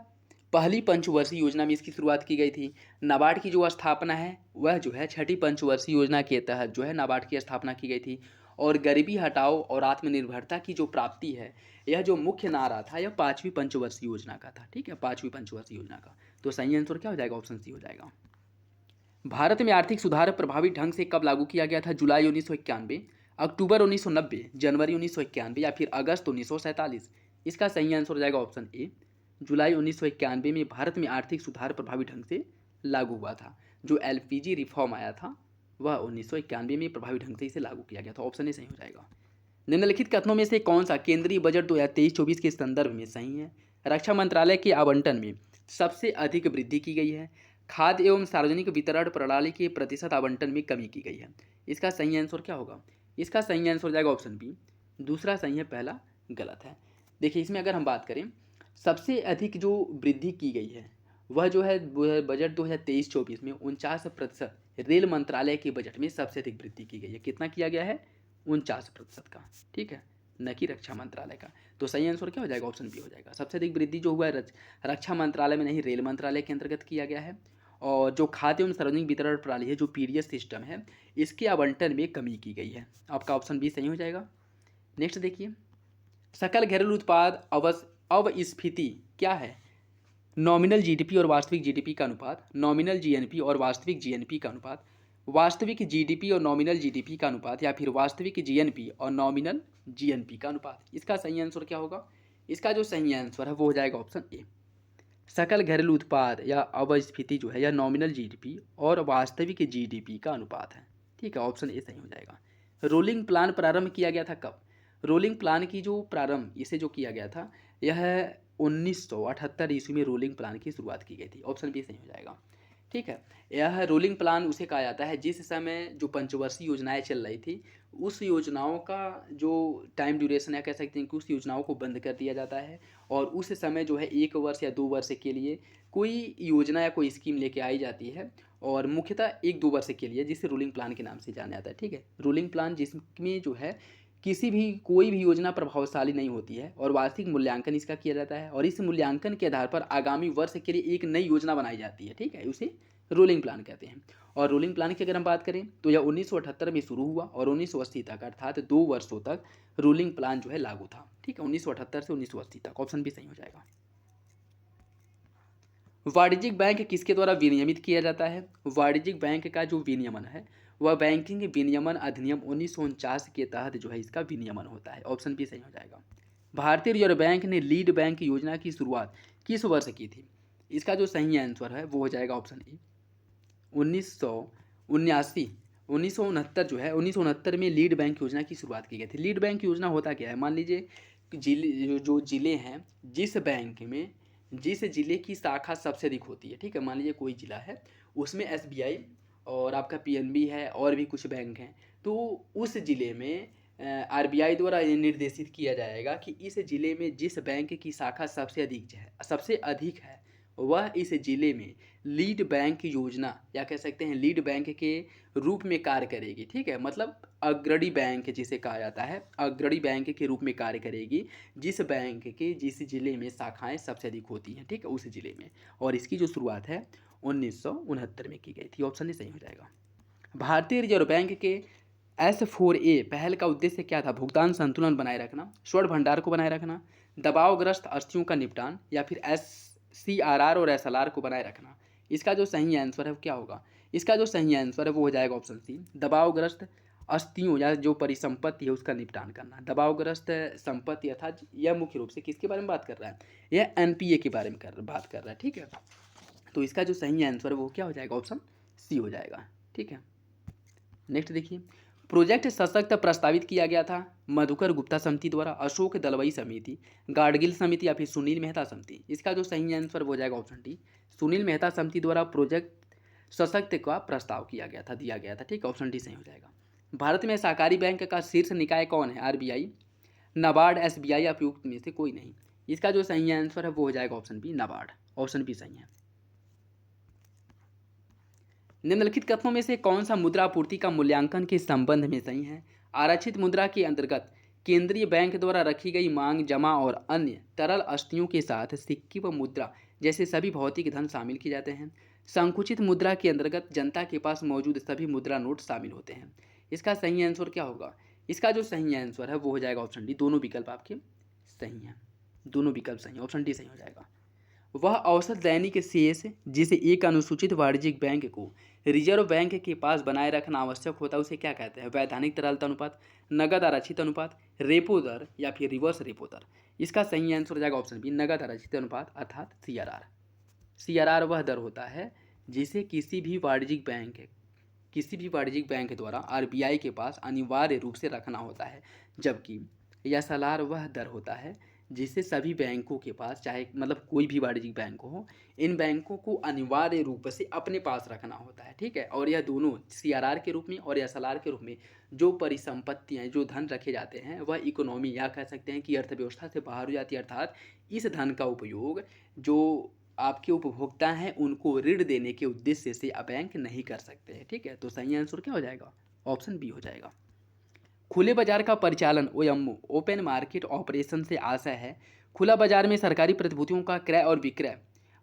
पहली पंचवर्षीय योजना में इसकी शुरुआत की गई थी। नाबार्ड की जो स्थापना है वह जो है 6ठी पंचवर्षीय योजना के तहत जो है नाबार्ड की स्थापना की गई थी, और गरीबी हटाओ और आत्मनिर्भरता की जो प्राप्ति है यह जो मुख्य नारा था यह 5वीं पंचवर्षीय योजना का था। ठीक है, 5वीं पंचवर्षीय योजना का। तो सही आंसर क्या हो जाएगा? ऑप्शन सी हो जाएगा। भारत में आर्थिक सुधार प्रभावी ढंग से कब लागू किया गया था? जुलाई 1991, अक्टूबर 1990, जनवरी 1991 या फिर अगस्त 1947? इसका सही आंसर हो जाएगा ऑप्शन ए, जुलाई 1991 में भारत में आर्थिक सुधार प्रभावी ढंग से लागू हुआ था। जो LPG रिफॉर्म आया था वह 1991 में प्रभावी ढंग से इसे लागू किया गया था। ऑप्शन ए सही हो जाएगा। निम्नलिखित कथनों में से कौन सा केंद्रीय बजट 2023-24 के संदर्भ में सही है? रक्षा मंत्रालय के आवंटन में सबसे अधिक वृद्धि की गई है। खाद्य एवं सार्वजनिक वितरण प्रणाली के प्रतिशत आवंटन में कमी की गई है। इसका सही आंसर क्या होगा? इसका सही आंसर हो जाएगा ऑप्शन बी। दूसरा सही है, पहला गलत है। देखिए इसमें अगर हम बात करें सबसे अधिक जो वृद्धि की गई है वह जो है बजट 2023-24 में 49% रेल मंत्रालय के बजट में सबसे अधिक वृद्धि की गई है। कितना किया गया है? 49% का, ठीक है, न कि रक्षा मंत्रालय का। तो सही आंसर क्या हो जाएगा? ऑप्शन बी हो जाएगा। सबसे अधिक वृद्धि जो हुआ है रक्षा मंत्रालय में नहीं, रेल मंत्रालय के अंतर्गत किया गया है। और जो खाद्य एवं सार्वजनिक वितरण प्रणाली है, जो पीडीएस सिस्टम है, इसके आवंटन में कमी की गई है। आपका ऑप्शन बी सही हो जाएगा। नेक्स्ट देखिए, सकल घरेलू उत्पाद अवस्फीति क्या है? नॉमिनल जीडीपी और वास्तविक जीडीपी का अनुपात, नॉमिनल जीएनपी और वास्तविक जीएनपी का अनुपात, वास्तविक जीडीपी और नॉमिनल जीडीपी का अनुपात, या फिर वास्तविक जीएनपी और नॉमिनल जीएनपी का अनुपात। इसका सही आंसर क्या होगा? इसका जो सही आंसर है वो हो जाएगा ऑप्शन ए। सकल घरेलू उत्पाद या अवस्फीति जो है यह नॉमिनल जीडीपी और वास्तविक जीडीपी का अनुपात है, ठीक है, ऑप्शन ए सही हो जाएगा। रोलिंग प्लान प्रारंभ किया गया था कब? रोलिंग प्लान की जो प्रारंभ इसे जो किया गया था यह 1978 ईस्वी में रोलिंग प्लान की शुरुआत की गई थी। ऑप्शन बी सही हो जाएगा, ठीक है। यह रोलिंग प्लान उसे कहा जाता है जिस समय जो पंचवर्षीय योजनाएं चल रही थी उस योजनाओं का जो टाइम ड्यूरेशन है, कह सकते हैं कि उस योजनाओं को बंद कर दिया जाता है और उस समय जो है 1 वर्ष या 2 वर्ष के लिए कोई योजना या कोई स्कीम लेके आई जाती है और मुख्यतः 1-2 वर्ष के लिए, जिसे रूलिंग प्लान के नाम से जाना जाता है, ठीक है। रूलिंग प्लान जिसमें जो है कोई भी योजना प्रभावशाली नहीं होती है और वार्षिक मूल्यांकन इसका किया जाता है और इस मूल्यांकन के आधार पर आगामी वर्ष के लिए एक नई योजना बनाई जाती है, ठीक है, उसे रोलिंग प्लान कहते हैं। और रोलिंग प्लान की अगर हम बात करें तो यह 1978 में शुरू हुआ और 1980 तक, अर्थात 2 वर्षों तक रोलिंग प्लान जो है लागू था, ठीक है, 1978 से 1980 तक। ऑप्शन भी सही हो जाएगा। वाणिज्यिक बैंक किसके द्वारा विनियमित किया जाता है? वाणिज्यिक बैंक का जो विनियमन है वह बैंकिंग विनियमन अधिनियम 1949 के तहत जो है इसका विनियमन होता है। ऑप्शन भी सही हो जाएगा। भारतीय रिजर्व बैंक ने लीड बैंक योजना की शुरुआत किस वर्ष की थी? इसका जो सही आंसर है वो हो जाएगा ऑप्शन ए, 1979। 1969 जो है 1969 में लीड बैंक योजना की शुरुआत की गई थी। लीड बैंक योजना होता क्या है? मान लीजिए जो जिले हैं, जिस बैंक में जिस जिले की शाखा सबसे अधिक होती है, ठीक है, मान लीजिए कोई जिला है उसमें SBI और आपका PNB है और भी कुछ बैंक हैं, तो उस जिले में RBI द्वारा ये निर्देशित किया जाएगा कि इस जिले में जिस बैंक की शाखा सबसे अधिक है वह इस जिले में लीड बैंक योजना या कह सकते हैं लीड बैंक के रूप में कार्य करेगी, ठीक है, मतलब अग्रणी बैंक जिसे कहा जाता है, अग्रणी बैंक के रूप में कार्य करेगी जिस बैंक के जिस जिले में शाखाएं सबसे अधिक होती हैं, ठीक है, उस जिले में। और इसकी जो शुरुआत है 1969 में की गई थी। ऑप्शन ही सही हो जाएगा। भारतीय रिजर्व बैंक के S4A पहल का उद्देश्य क्या था? भुगतान संतुलन बनाए रखना, स्वर्ण भंडार को बनाए रखना, दबावग्रस्त अस्थियों का निपटान, या फिर SCRR और SLR को बनाए रखना। इसका जो सही आंसर है वो क्या होगा? इसका जो सही आंसर है वो हो जाएगा ऑप्शन सी, दबावग्रस्त अस्थियों या जो परिसंपत्ति है उसका निपटान करना। दबावग्रस्त संपत्ति अर्थात यह मुख्य रूप से किसके बारे में बात कर रहा है? यह NPA के बारे में बात कर रहा है, ठीक है। तो इसका जो सही आंसर है वो क्या हो जाएगा? ऑप्शन सी हो जाएगा, ठीक है। नेक्स्ट देखिए, प्रोजेक्ट सशक्त प्रस्तावित किया गया था मधुकर गुप्ता समिति द्वारा, अशोक दलवाई समिति, गाडगिल समिति, या फिर सुनील मेहता समिति। इसका जो सही आंसर हो जाएगा ऑप्शन डी, सुनील मेहता समिति द्वारा प्रोजेक्ट सशक्त का प्रस्ताव दिया गया था, ठीक है, ऑप्शन डी सही हो जाएगा। भारत में सहकारी बैंक का शीर्ष निकाय कौन है? RBI, नाबार्ड, SBI या उपयुक्त में से कोई नहीं। इसका जो सही आंसर है वो हो जाएगा option B, NABARD. Option B सही है। निम्नलिखित कथनों में से कौन सा मुद्रा आपूर्ति का मूल्यांकन के संबंध में सही है? आरक्षित मुद्रा के अंतर्गत केंद्रीय बैंक द्वारा रखी गई मांग जमा और अन्य तरल अस्थियों के साथ सिक्के व मुद्रा जैसे सभी भौतिक धन शामिल किए जाते हैं। संकुचित मुद्रा के अंतर्गत जनता के पास मौजूद सभी मुद्रा नोट शामिल होते हैं। इसका सही आंसर क्या होगा? इसका जो सही आंसर है वो हो जाएगा ऑप्शन डी। दोनों विकल्प आपके सही हैं, दोनों विकल्प सही, ऑप्शन डी सही हो जाएगा। वह औसत दैनिक शेष जिसे एक अनुसूचित वाणिज्यिक बैंक को रिजर्व बैंक के पास बनाए रखना आवश्यक होता है उसे क्या कहते हैं? वैधानिक तरलता अनुपात, नगद आरक्षित अनुपात, रेपो दर, या फिर रिवर्स रेपो दर। इसका सही आंसर हो जाएगा ऑप्शन बी, नगद आरक्षित अनुपात अर्थात CRR। CRR वह दर होता है जिसे किसी भी वाणिज्यिक बैंक द्वारा आरबीआई के पास अनिवार्य रूप से रखना होता है, जबकि एसएलआर वह दर होता है जिसे सभी बैंकों के पास, चाहे मतलब कोई भी वाणिज्यिक बैंक हो, इन बैंकों को अनिवार्य रूप से अपने पास रखना होता है। ठीक है, और यह दोनों सीआरआर के रूप में और एसएलआर के रूप में जो परिसंपत्तियाँ, जो धन रखे जाते हैं, वह इकोनॉमी या कह सकते हैं कि अर्थव्यवस्था से बाहर हो जाती है। अर्थात इस धन का उपयोग जो आपके उपभोक्ता हैं उनको ऋण देने के उद्देश्य से बैंक नहीं कर सकते हैं। ठीक है, तो सही आंसर क्या हो जाएगा? ऑप्शन बी हो जाएगा। खुले बाजार का परिचालन ओएमओ ओपन मार्केट ऑपरेशन से आशय है खुला बाजार में सरकारी प्रतिभूतियों का क्रय और विक्रय,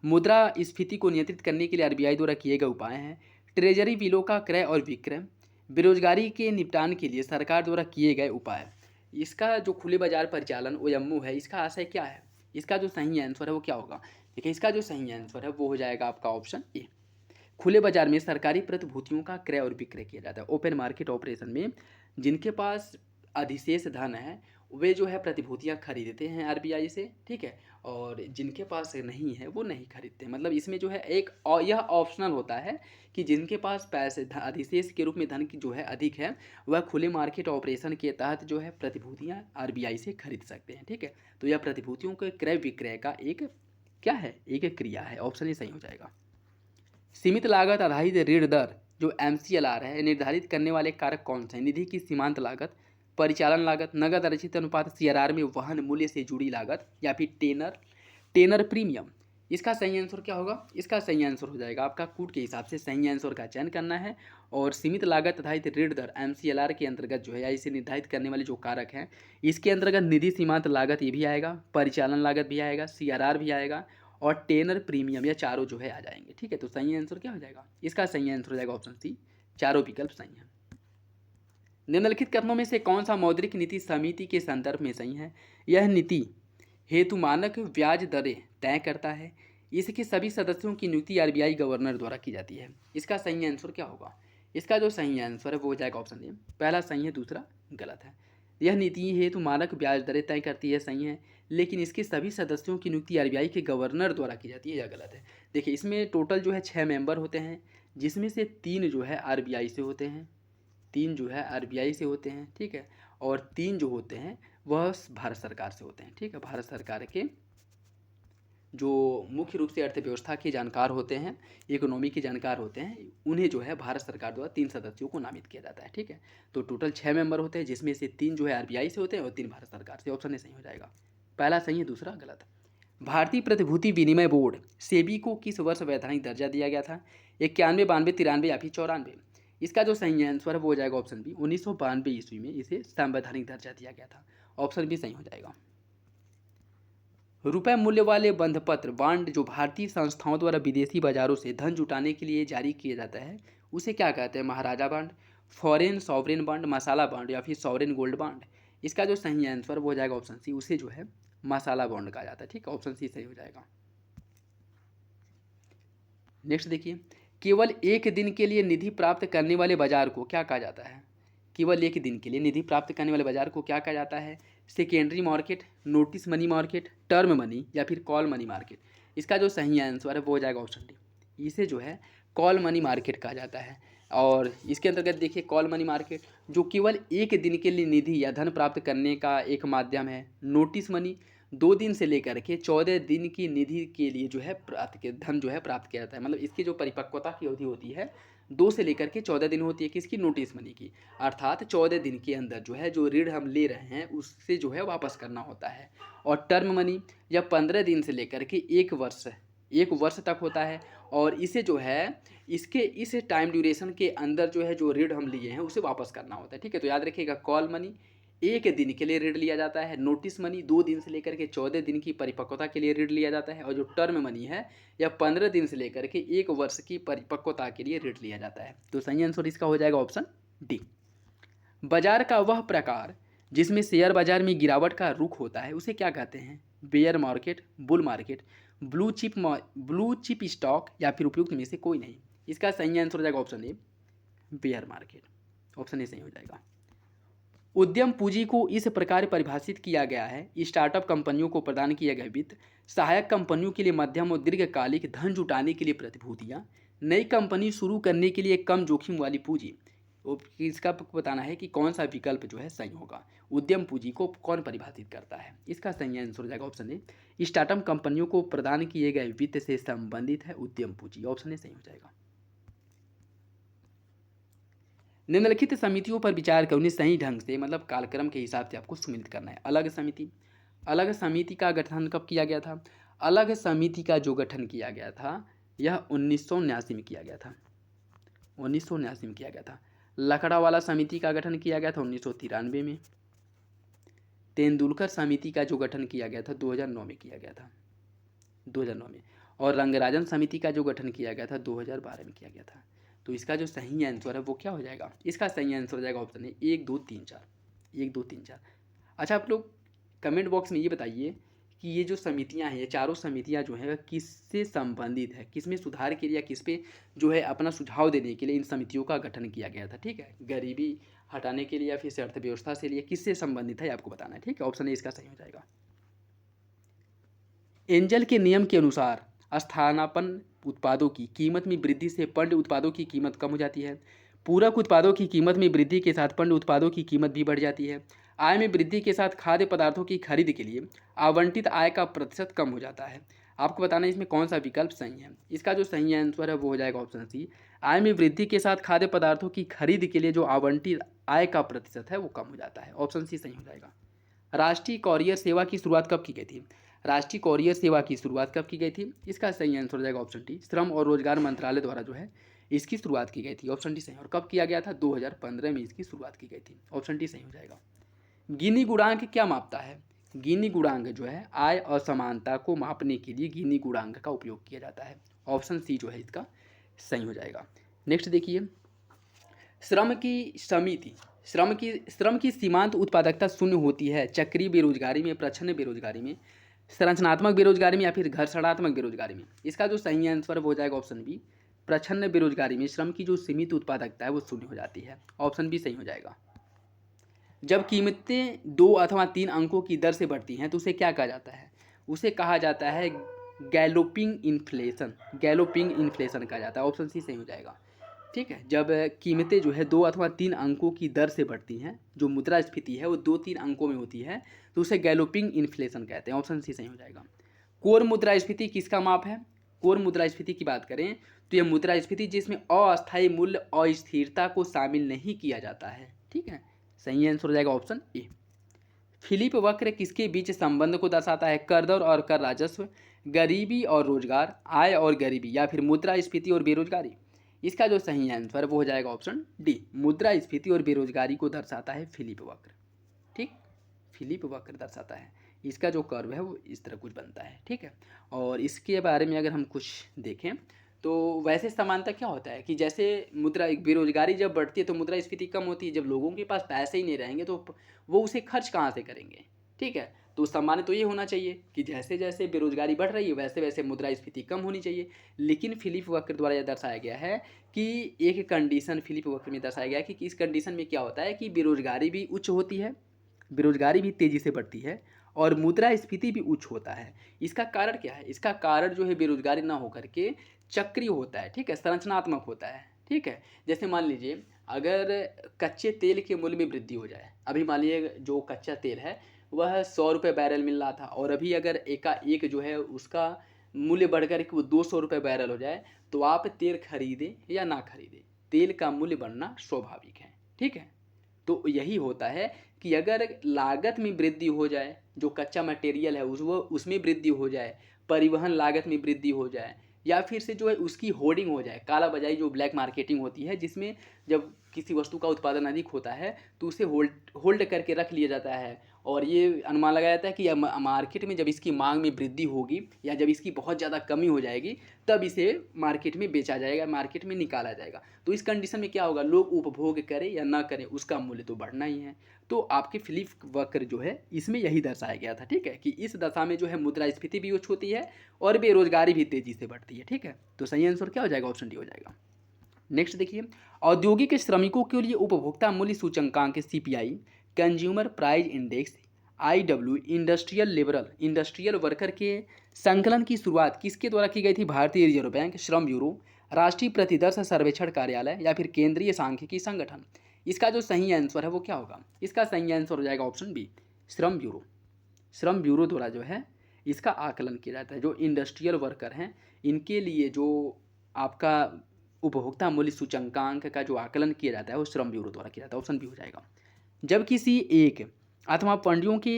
मुद्रास्फीति को नियंत्रित करने के लिए आरबीआई द्वारा किए गए उपाय हैं, ट्रेजरी बिलों का क्रय और विक्रय, बेरोजगारी के निपटान के लिए सरकार द्वारा किए गए उपाय। इसका जो खुले बाजार परिचालन ओएमओ है, इसका आशय क्या है? इसका जो सही आंसर है वो क्या होगा? देखिए, इसका जो सही आंसर है वो हो जाएगा आपका ऑप्शन ए। खुले बाजार में सरकारी प्रतिभूतियों का क्रय और विक्रय किया जाता है। ओपन मार्केट ऑपरेशन में जिनके पास अधिशेष धन है वे जो है प्रतिभूतियां खरीदते हैं आरबीआई से। ठीक है, और जिनके पास नहीं है वो नहीं खरीदते। मतलब इसमें जो है एक यह ऑप्शनल होता है कि जिनके पास पैसे अधिशेष के रूप में धन की जो है अधिक है, वह खुले मार्केट ऑपरेशन के तहत जो है प्रतिभूतियां आरबीआई से खरीद सकते हैं। ठीक है, तो यह प्रतिभूतियों के क्रय विक्रय का एक क्या है? एक क्रिया है। ऑप्शन ही सही हो जाएगा। सीमित लागत आधारित ऋण दर जो एमसीएलआर है, निर्धारित करने वाले कारक कौन से हैं? निधि की सीमांत लागत, परिचालन लागत, नगद अर्जित अनुपात सीआरआर में वहन मूल्य से जुड़ी लागत, या फिर टेनर प्रीमियम। इसका सही आंसर क्या होगा? इसका सही आंसर हो जाएगा आपका कूट के हिसाब से सही आंसर का चयन करना है। और सीमित लागत आधारित ऋण दर एमसीएलआर के अंतर्गत जो है, या इसे निर्धारित करने वाले जो कारक हैं, इसके अंतर्गत निधि सीमांत लागत ये भी आएगा, परिचालन लागत भी आएगा, सीआरआर भी आएगा और टेनर प्रीमियम, या चारों जो है आ जाएंगे। ठीक है, तो सही आंसर क्या हो जाएगा? इसका सही आंसर हो जाएगा ऑप्शन सी, चारों विकल्प सही हैं। निम्नलिखित कथनों में से कौन सा मौद्रिक नीति समिति के संदर्भ में सही है? यह नीति हेतु मानक ब्याज दरें तय करता है। इसके सभी सदस्यों की नियुक्ति आरबीआई गवर्नर द्वारा की जाती है। इसका सही आंसर क्या होगा? इसका जो सही आंसर है वो हो जाएगा ऑप्शन ए। पहला सही है, दूसरा गलत है। यह नीति हेतु मानक ब्याज दरें तय करती है, सही है, लेकिन इसके सभी सदस्यों की नियुक्ति आरबीआई के गवर्नर द्वारा की जाती है, यह गलत है। देखिए, इसमें टोटल जो है 6 मेंबर होते हैं, जिसमें से 3 जो है आरबीआई से होते हैं, 3 जो है आरबीआई से होते हैं। ठीक है, और 3 जो होते हैं वह भारत सरकार से होते हैं। ठीक है, भारत सरकार के जो मुख्य रूप से अर्थव्यवस्था के जानकार होते हैं, इकोनॉमी के जानकार होते हैं, उन्हें जो है भारत सरकार द्वारा 3 सदस्यों को नामित किया जाता है। ठीक है, तो टोटल 6 मेंबर होते हैं, जिसमें से 3 जो है आरबीआई से होते हैं और 3 भारत सरकार से। ऑप्शन ए सही हो जाएगा। पहला सही है, दूसरा गलत। भारतीय प्रतिभूति विनिमय बोर्ड सेबी को किस वर्ष वैधानिक दर्जा दिया गया था? 91, 92, 93 या फिर 94? इसका जो सही आंसर है वो हो जाएगा ऑप्शन बी। 1992 ईस्वी में इसे संवैधानिक दर्जा दिया गया था। ऑप्शन बी सही हो जाएगा। रुपए मूल्य वाले बंधपत्र बांड जो भारतीय संस्थाओं द्वारा विदेशी बाजारों से धन जुटाने के लिए जारी किया जाता है, उसे क्या कहते हैं? महाराजा बांड, फॉरेन सॉवरेन बांड, मसाला बांड या फिर सॉवरेन गोल्ड बांड? इसका जो सही आंसर वो हो जाएगा ऑप्शन सी, उसे जो है मसाला बॉन्ड कहा जाता है। ठीक है, ऑप्शन सी सही हो जाएगा। नेक्स्ट देखिए, केवल एक दिन के लिए निधि प्राप्त करने वाले बाजार को क्या कहा जाता है? केवल एक दिन के लिए निधि प्राप्त करने वाले बाजार को क्या कहा जाता है? Secondary market, notice money market, term money या फिर कॉल मनी मार्केट? इसका जो सही आंसर है वो हो जाएगा ऑप्शन डी। इसे जो है कॉल मनी मार्केट कहा जाता है। और इसके अंतर्गत देखिए, कॉल मनी मार्केट जो केवल एक दिन के लिए निधि या धन प्राप्त करने का एक माध्यम है। नोटिस मनी 2 दिन से लेकर के 14 दिन की निधि के लिए जो है धन जो है प्राप्त किया जाता है। मतलब इसकी जो परिपक्वता की अवधि होती है 2 से लेकर के 14 दिन होती है। किसकी? नोटिस मनी की। अर्थात 14 दिन के अंदर जो है जो ऋण हम ले रहे हैं उससे जो है वापस करना होता है। और टर्म मनी या 15 दिन से लेकर के 1 वर्ष तक होता है। और इसे जो है इसके इस टाइम ड्यूरेशन के अंदर जो है जो ऋण हम लिए हैं उसे वापस करना होता है। ठीक है, तो याद रखिएगा, कॉल मनी 1 दिन के लिए ऋण लिया जाता है, नोटिस मनी 2 दिन से लेकर के 14 दिन की परिपक्वता के लिए ऋण लिया जाता है, और जो टर्म मनी है या 15 दिन से लेकर के 1 वर्ष की परिपक्वता के लिए ऋण लिया जाता है। तो सही आंसर इसका हो जाएगा ऑप्शन डी। बाजार का वह प्रकार जिसमें शेयर बाजार में गिरावट का रुख होता है उसे क्या कहते हैं? Bear market, bull market, blue chip stock या फिर उपयुक्त में से कोई नहीं? इसका सही आंसर हो जाएगा option A, bear market. Option A सही हो जाएगा। उद्यम पूंजी को इस प्रकार परिभाषित किया गया है, स्टार्टअप कंपनियों को प्रदान किया गया वित्त, सहायक कंपनियों के लिए मध्यम और दीर्घकालिक धन जुटाने के लिए प्रतिभूतियाँ, नई कंपनी शुरू करने के लिए कम जोखिम वाली पूंजी, वो इसका बताना है कि कौन सा विकल्प जो है सही होगा। उद्यम पूंजी को कौन परिभाषित करता है? इसका सही आंसर हो जाएगा ऑप्शन ए, स्टार्टअप कंपनियों को प्रदान किए गए वित्त से संबंधित है उद्यम पूंजी। ऑप्शन ए सही हो जाएगा। निम्नलिखित समितियों पर विचार कर उन्हें सही ढंग से मतलब कालक्रम के हिसाब से आपको सम्मिलित करना है। अलग समिति का गठन कब किया गया था? अलग समिति का जो गठन किया गया था यह 1979 में किया गया था। 1979 में किया गया था। लकड़ावाला समिति का गठन किया गया था 1993 में। तेंदुलकर समिति का जो गठन किया गया था 2009 में किया गया था, 2009 में। और रंगराजन समिति का जो गठन किया गया था 2012 में किया गया था। तो इसका जो सही आंसर है वो क्या हो जाएगा? इसका सही आंसर हो जाएगा ऑप्शन ए 1 2 3 4, 1 2 3 4। अच्छा, आप लोग कमेंट बॉक्स में ये बताइए कि ये जो समितियां हैं, ये चारों समितियां जो हैं किससे संबंधित है, किस में सुधार के लिए या किस पे जो है अपना सुझाव देने के लिए इन समितियों का गठन किया गया था। ठीक है, गरीबी हटाने के लिए या फिर अर्थव्यवस्था से लिए किससे संबंधित है आपको बताना है। ठीक है, ऑप्शन ए इसका सही हो जाएगा। एंजल के नियम के अनुसार स्थानापन्न उत्पादों की कीमत में वृद्धि से पंड उत्पादों की कीमत कम हो जाती है। पूरक उत्पादों की कीमत में वृद्धि के साथ पंड उत्पादों की कीमत भी बढ़ जाती है। आय में वृद्धि के साथ खाद्य पदार्थों की खरीद के लिए आवंटित आय का प्रतिशत कम हो जाता है। आपको बताना है इसमें कौन सा विकल्प सही है। इसका जो सही आंसर है वो हो जाएगा ऑप्शन सी, आय में वृद्धि के साथ खाद्य पदार्थों की खरीद के लिए जो आवंटित आय का प्रतिशत है वो कम हो जाता है। ऑप्शन सी सही हो जाएगा। राष्ट्रीय कॉरियर सेवा की शुरुआत कब की गई थी? राष्ट्रीय कॉरियर सेवा की शुरुआत कब की गई थी? इसका सही आंसर हो जाएगा ऑप्शन डी, श्रम और रोजगार मंत्रालय द्वारा जो है इसकी शुरुआत की गई थी। ऑप्शन डी सही। और कब किया गया था? 2015 में इसकी शुरुआत की गई थी। ऑप्शन डी सही हो जाएगा। गिनी गुणांक क्या मापता है? गिनी गुणांक जो है आय असमानता को मापने के लिए गिनी गुणांक का उपयोग किया जाता है। ऑप्शन सी जो है इसका सही हो जाएगा। नेक्स्ट देखिए, श्रम की सीमांत उत्पादकता शून्य होती है चक्रीय बेरोजगारी में, प्रच्छन्न बेरोजगारी में, संरचनात्मक बेरोजगारी में या फिर घर्षणात्मक बेरोजगारी में। इसका जो सही आंसर हो जाएगा ऑप्शन बी, प्रच्छन्न बेरोजगारी में श्रम की जो सीमित उत्पादकता है वो शून्य हो जाती है। ऑप्शन बी सही हो जाएगा। जब कीमतें 2 अथवा 3 अंकों की दर से बढ़ती हैं तो उसे क्या कहा जाता है? उसे कहा जाता है गैलोपिंग इन्फ्लेशन। गैलोपिंग इन्फ्लेशन कहा जाता है। ऑप्शन सी सही हो जाएगा। ठीक है, जब कीमतें जो है 2 अथवा 3 अंकों की दर से बढ़ती हैं, जो मुद्रास्फीति है वो 2-3 अंकों में होती है तो उसे गैलोपिंग इन्फ्लेशन कहते हैं। ऑप्शन सी सही हो जाएगा। कोर मुद्रास्फीति किसका माप है? कोर मुद्रास्फीति की बात करें तो यह मुद्रास्फीति जिसमें अस्थायी मूल्य अस्थिरता को शामिल नहीं किया जाता है। ठीक है, सही आंसर हो जाएगा ऑप्शन ए। फिलिप वक्र किसके बीच संबंध को दर्शाता है? कर दर और कर राजस्व, गरीबी और रोजगार, आय और गरीबी या फिर मुद्रास्फीति और बेरोजगारी। इसका जो सही आंसर वो हो जाएगा ऑप्शन डी, मुद्रास्फीति और बेरोजगारी को दर्शाता है फिलिप वक्र। ठीक, फिलिप वक्र दर्शाता है। इसका जो कर्व है वो इस तरह कुछ बनता है। ठीक है, और इसके बारे में अगर हम कुछ देखें तो वैसे समानता क्या होता है कि जैसे बेरोजगारी जब बढ़ती है तो मुद्रास्फीति कम होती है। जब लोगों के पास पैसे ही नहीं रहेंगे तो वो उसे खर्च कहाँ से करेंगे? ठीक है, तो सामान्य तो ये होना चाहिए कि जैसे जैसे बेरोजगारी बढ़ रही है वैसे वैसे मुद्रास्फीति कम होनी चाहिए। लेकिन फिलिप वक्र द्वारा यह दर्शाया गया है कि एक कंडीशन फिलिप वक्र में दर्शाया गया है कि इस कंडीशन में क्या होता है कि बेरोजगारी भी उच्च होती है, बेरोजगारी भी तेज़ी से बढ़ती है और मुद्रास्फीति भी उच्च होता है। इसका कारण क्या है? इसका कारण जो है बेरोजगारी ना होकर के चक्रीय होता है। ठीक है, संरचनात्मक होता है। ठीक है, जैसे मान लीजिए अगर कच्चे तेल के मूल्य में वृद्धि हो जाए, अभी मान लीजिए जो कच्चा तेल है वह 100 रुपये बैरल मिल रहा था और अभी अगर एकाएक जो है उसका मूल्य बढ़कर के वो 200 रुपये बैरल हो जाए तो आप तेल खरीदें या ना खरीदें, तेल का मूल्य बढ़ना स्वाभाविक है। ठीक है, तो यही होता है कि अगर लागत में वृद्धि हो जाए, जो कच्चा मटेरियल है उसमें वृद्धि हो जाए, परिवहन लागत में वृद्धि हो जाए या फिर से जो है उसकी होर्डिंग हो जाए, कालाबाजारी जो ब्लैक मार्केटिंग होती है जिसमें जब किसी वस्तु का उत्पादन अधिक होता है तो उसे होल्ड करके रख लिया जाता है और ये अनुमान लगाया जाता है कि मार्केट में जब इसकी मांग में वृद्धि होगी या जब इसकी बहुत ज़्यादा कमी हो जाएगी तब इसे मार्केट में बेचा जाएगा, मार्केट में निकाला जाएगा। तो इस कंडीशन में क्या होगा, लोग उपभोग करें या ना करें उसका मूल्य तो बढ़ना ही है। तो आपके फिलिप वक्र जो है इसमें यही दर्शाया गया था। ठीक है, कि इस दशा में जो है मुद्रास्फीति भी उच्च होती है और बेरोजगारी भी तेजी से बढ़ती है। ठीक है, तो सही आंसर क्या हो जाएगा? ऑप्शन डी हो जाएगा। नेक्स्ट देखिए, औद्योगिक श्रमिकों के लिए उपभोक्ता मूल्य सूचकांक CPI, consumer price index, IW, industrial worker के संकलन की शुरुआत किसके द्वारा की गई थी? भारतीय रिजर्व बैंक, श्रम ब्यूरो, राष्ट्रीय प्रतिदर्श सर्वेक्षण कार्यालय या फिर केंद्रीय सांख्यिकी संगठन। इसका जो सही आंसर है वो क्या होगा? इसका सही आंसर हो जाएगा ऑप्शन बी, श्रम ब्यूरो। श्रम ब्यूरो द्वारा जो है इसका आकलन किया जाता है। जो इंडस्ट्रियल वर्कर हैं इनके लिए जो आपका उपभोक्ता मूल्य सूचकांक का जो आकलन किया जाता है वो श्रम ब्यूरो द्वारा किया जाता है। ऑप्शन बी हो जाएगा। जब किसी एक अथवा पंडियों के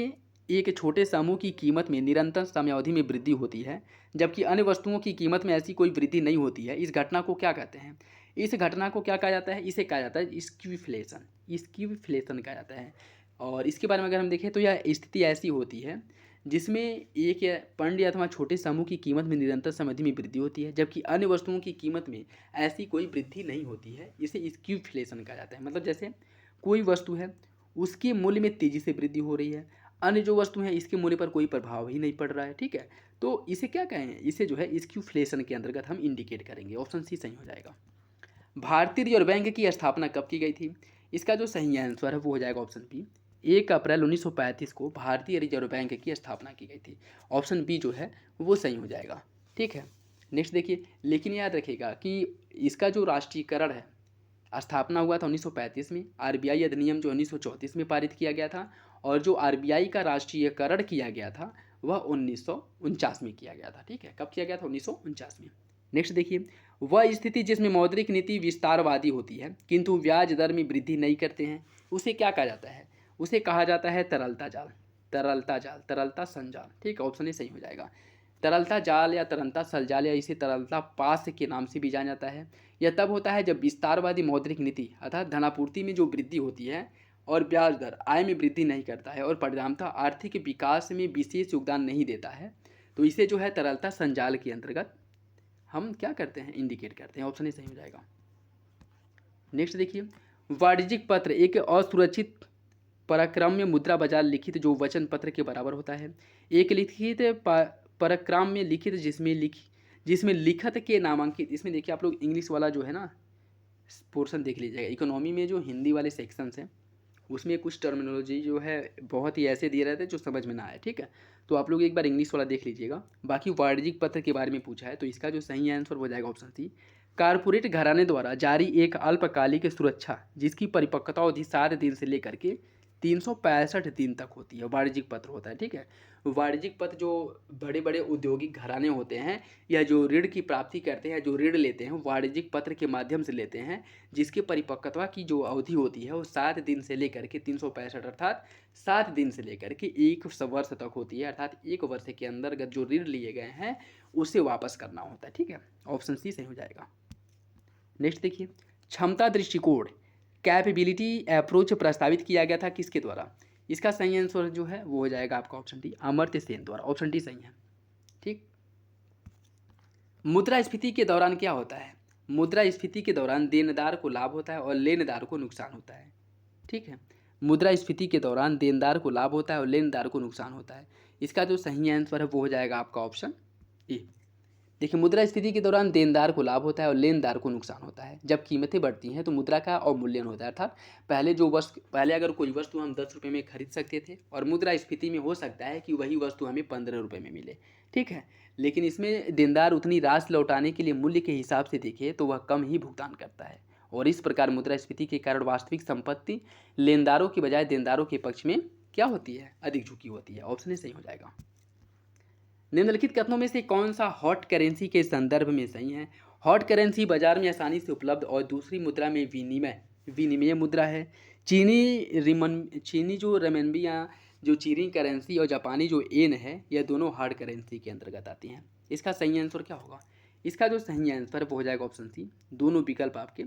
एक छोटे समूह की कीमत में निरंतर समयावधि में वृद्धि होती है जबकि अन्य वस्तुओं की कीमत में ऐसी कोई वृद्धि नहीं होती है, इस घटना को क्या कहते हैं? इस घटना को क्या कहा जाता है? इसे कहा जाता है स्क्यूफ्लेशन। स्क्यूफ्लेशन कहा जाता है। और इसके बारे में अगर हम देखें तो यह स्थिति ऐसी होती है जिसमें एक पंड अथवा छोटे समूह की कीमत में निरंतर समयावधि में वृद्धि होती है जबकि अन्य वस्तुओं की कीमत में ऐसी कोई वृद्धि नहीं होती है। इसे स्क्यूफ्लेशन कहा जाता है। मतलब जैसे कोई वस्तु है उसके मूल्य में तेज़ी से वृद्धि हो रही है, अन्य जो वस्तु है इसके मूल्य पर कोई प्रभाव ही नहीं पड़ रहा है। ठीक है, तो इसे क्या कहें? इसे जो है स्क्यूफ्लेशन के अंतर्गत हम इंडिकेट करेंगे। ऑप्शन सी सही हो जाएगा। भारतीय रिजर्व बैंक की स्थापना कब की गई थी? इसका जो सही आंसर है वो हो जाएगा ऑप्शन बी, 1 अप्रैल 1935 को भारतीय रिजर्व बैंक की स्थापना की गई थी। ऑप्शन बी जो है वो सही हो जाएगा। ठीक है, नेक्स्ट देखिए, लेकिन याद रखिएगा कि इसका जो राष्ट्रीयकरण है स्थापना हुआ था 1935 में। आरबीआई अधिनियम जो 1934 में पारित किया गया था और जो आरबीआई का राष्ट्रीयकरण किया गया था वह 1949 में किया गया था। ठीक है, कब किया गया था? 1949 में। नेक्स्ट देखिए, वह स्थिति जिसमें मौद्रिक नीति विस्तारवादी होती है किंतु ब्याज दर में वृद्धि नहीं करते हैं उसे क्या कहा जाता है? उसे कहा जाता है तरलता जाल। तरलता जाल, तरलता संजाल। ठीक है, ऑप्शन ए सही हो जाएगा। तरलता जाल या तरलता संजाल या इसे तरलता पास के नाम से भी जाना जाता है। यह तब होता है जब विस्तारवादी मौद्रिक नीति अर्थात धनापूर्ति में जो वृद्धि होती है और ब्याज दर आय में वृद्धि नहीं करता है और परिणामतः आर्थिक विकास में विशेष योगदान नहीं देता है, तो इसे जो है तरलता संजाल के अंतर्गत हम क्या करते हैं? इंडिकेट करते हैं। ऑप्शन ए सही हो जाएगा। नेक्स्ट देखिए, वाणिज्यिक पत्र एक असुरक्षित परक्राम्य मुद्रा बाजार लिखित जो वचन पत्र के बराबर होता है। एक लिखित परक्राम में लिखित जिसमें लिखत के नामांकित। इसमें देखिए आप लोग इंग्लिश वाला जो है ना पोर्शन देख लीजिएगा। इकोनॉमी में जो हिंदी वाले सेक्शंस हैं उसमें कुछ टर्मिनोलॉजी जो है बहुत ही ऐसे दिए रहते हैं जो समझ में ना आए। ठीक है, तो आप लोग एक बार इंग्लिश वाला देख लीजिएगा। बाकी वाणिज्यिक पत्र के बारे में पूछा है तो इसका जो सही आंसर हो जाएगा ऑप्शन सी, कारपोरेट घराने द्वारा जारी एक अल्पकालिक सुरक्षा जिसकी परिपक्वता अवधि 7 दिन से लेकर के 365 दिन तक होती है, वाणिज्यिक पत्र होता है। ठीक है, वाणिज्यिक पत्र जो बड़े बड़े औद्योगिक घराने होते हैं या जो ऋण की प्राप्ति करते हैं, जो ऋण लेते हैं वाणिज्यिक पत्र के माध्यम से लेते हैं, जिसकी परिपक्वता की जो अवधि होती है वो 7 दिन से लेकर के 365 अर्थात 7 दिन से लेकर के 1 वर्ष तक होती है। अर्थात 1 वर्ष के अंतर्गत जो ऋण लिए गए हैं उसे वापस करना होता है। ठीक है, ऑप्शन सी सही हो जाएगा। नेक्स्ट देखिए, क्षमता दृष्टिकोण कैपेबिलिटी अप्रोच प्रस्तावित किया गया था किसके द्वारा? इसका सही आंसर जो है वो हो जाएगा आपका ऑप्शन डी, अमर्त्य सेन द्वारा। ऑप्शन डी सही है। ठीक, मुद्रास्फीति के दौरान क्या होता है? मुद्रास्फीति के दौरान देनदार को लाभ होता है और लेनदार को नुकसान होता है। ठीक है, मुद्रास्फीति के दौरान देनदार को लाभ होता है और लेनदार को नुकसान होता है। इसका जो सही आंसर है वो हो जाएगा आपका ऑप्शन ए। देखिए, मुद्रास्फीति के दौरान देनदार को लाभ होता है और लेनदार को नुकसान होता है। जब कीमतें बढ़ती हैं तो मुद्रा का अवमूल्यन होता है। अर्थात पहले अगर कोई वस्तु हम 10 रुपये में खरीद सकते थे और मुद्रास्फीति में हो सकता है कि वही वस्तु हमें 15 रुपये में मिले। ठीक है, लेकिन इसमें देनदार उतनी राशि लौटाने के लिए मूल्य के हिसाब से देखे तो वह कम ही भुगतान करता है और इस प्रकार मुद्रास्फीति के कारण वास्तविक संपत्ति लेनदारों की बजाय देनदारों के पक्ष में क्या होती है? अधिक झुकी होती है। ऑप्शन ए सही हो जाएगा। निम्नलिखित कथनों में से कौन सा हॉट करेंसी के संदर्भ में सही है? हॉट करेंसी बाजार में आसानी से उपलब्ध और दूसरी मुद्रा में विनिमय मुद्रा है। चीनी जो रेमनबी या जो चीनी करेंसी और जापानी जो येन है यह दोनों हार्ड करेंसी के अंतर्गत आती हैं। इसका सही आंसर क्या होगा? इसका जो सही आंसर वो हो जाएगा ऑप्शन सी, दोनों विकल्प आपके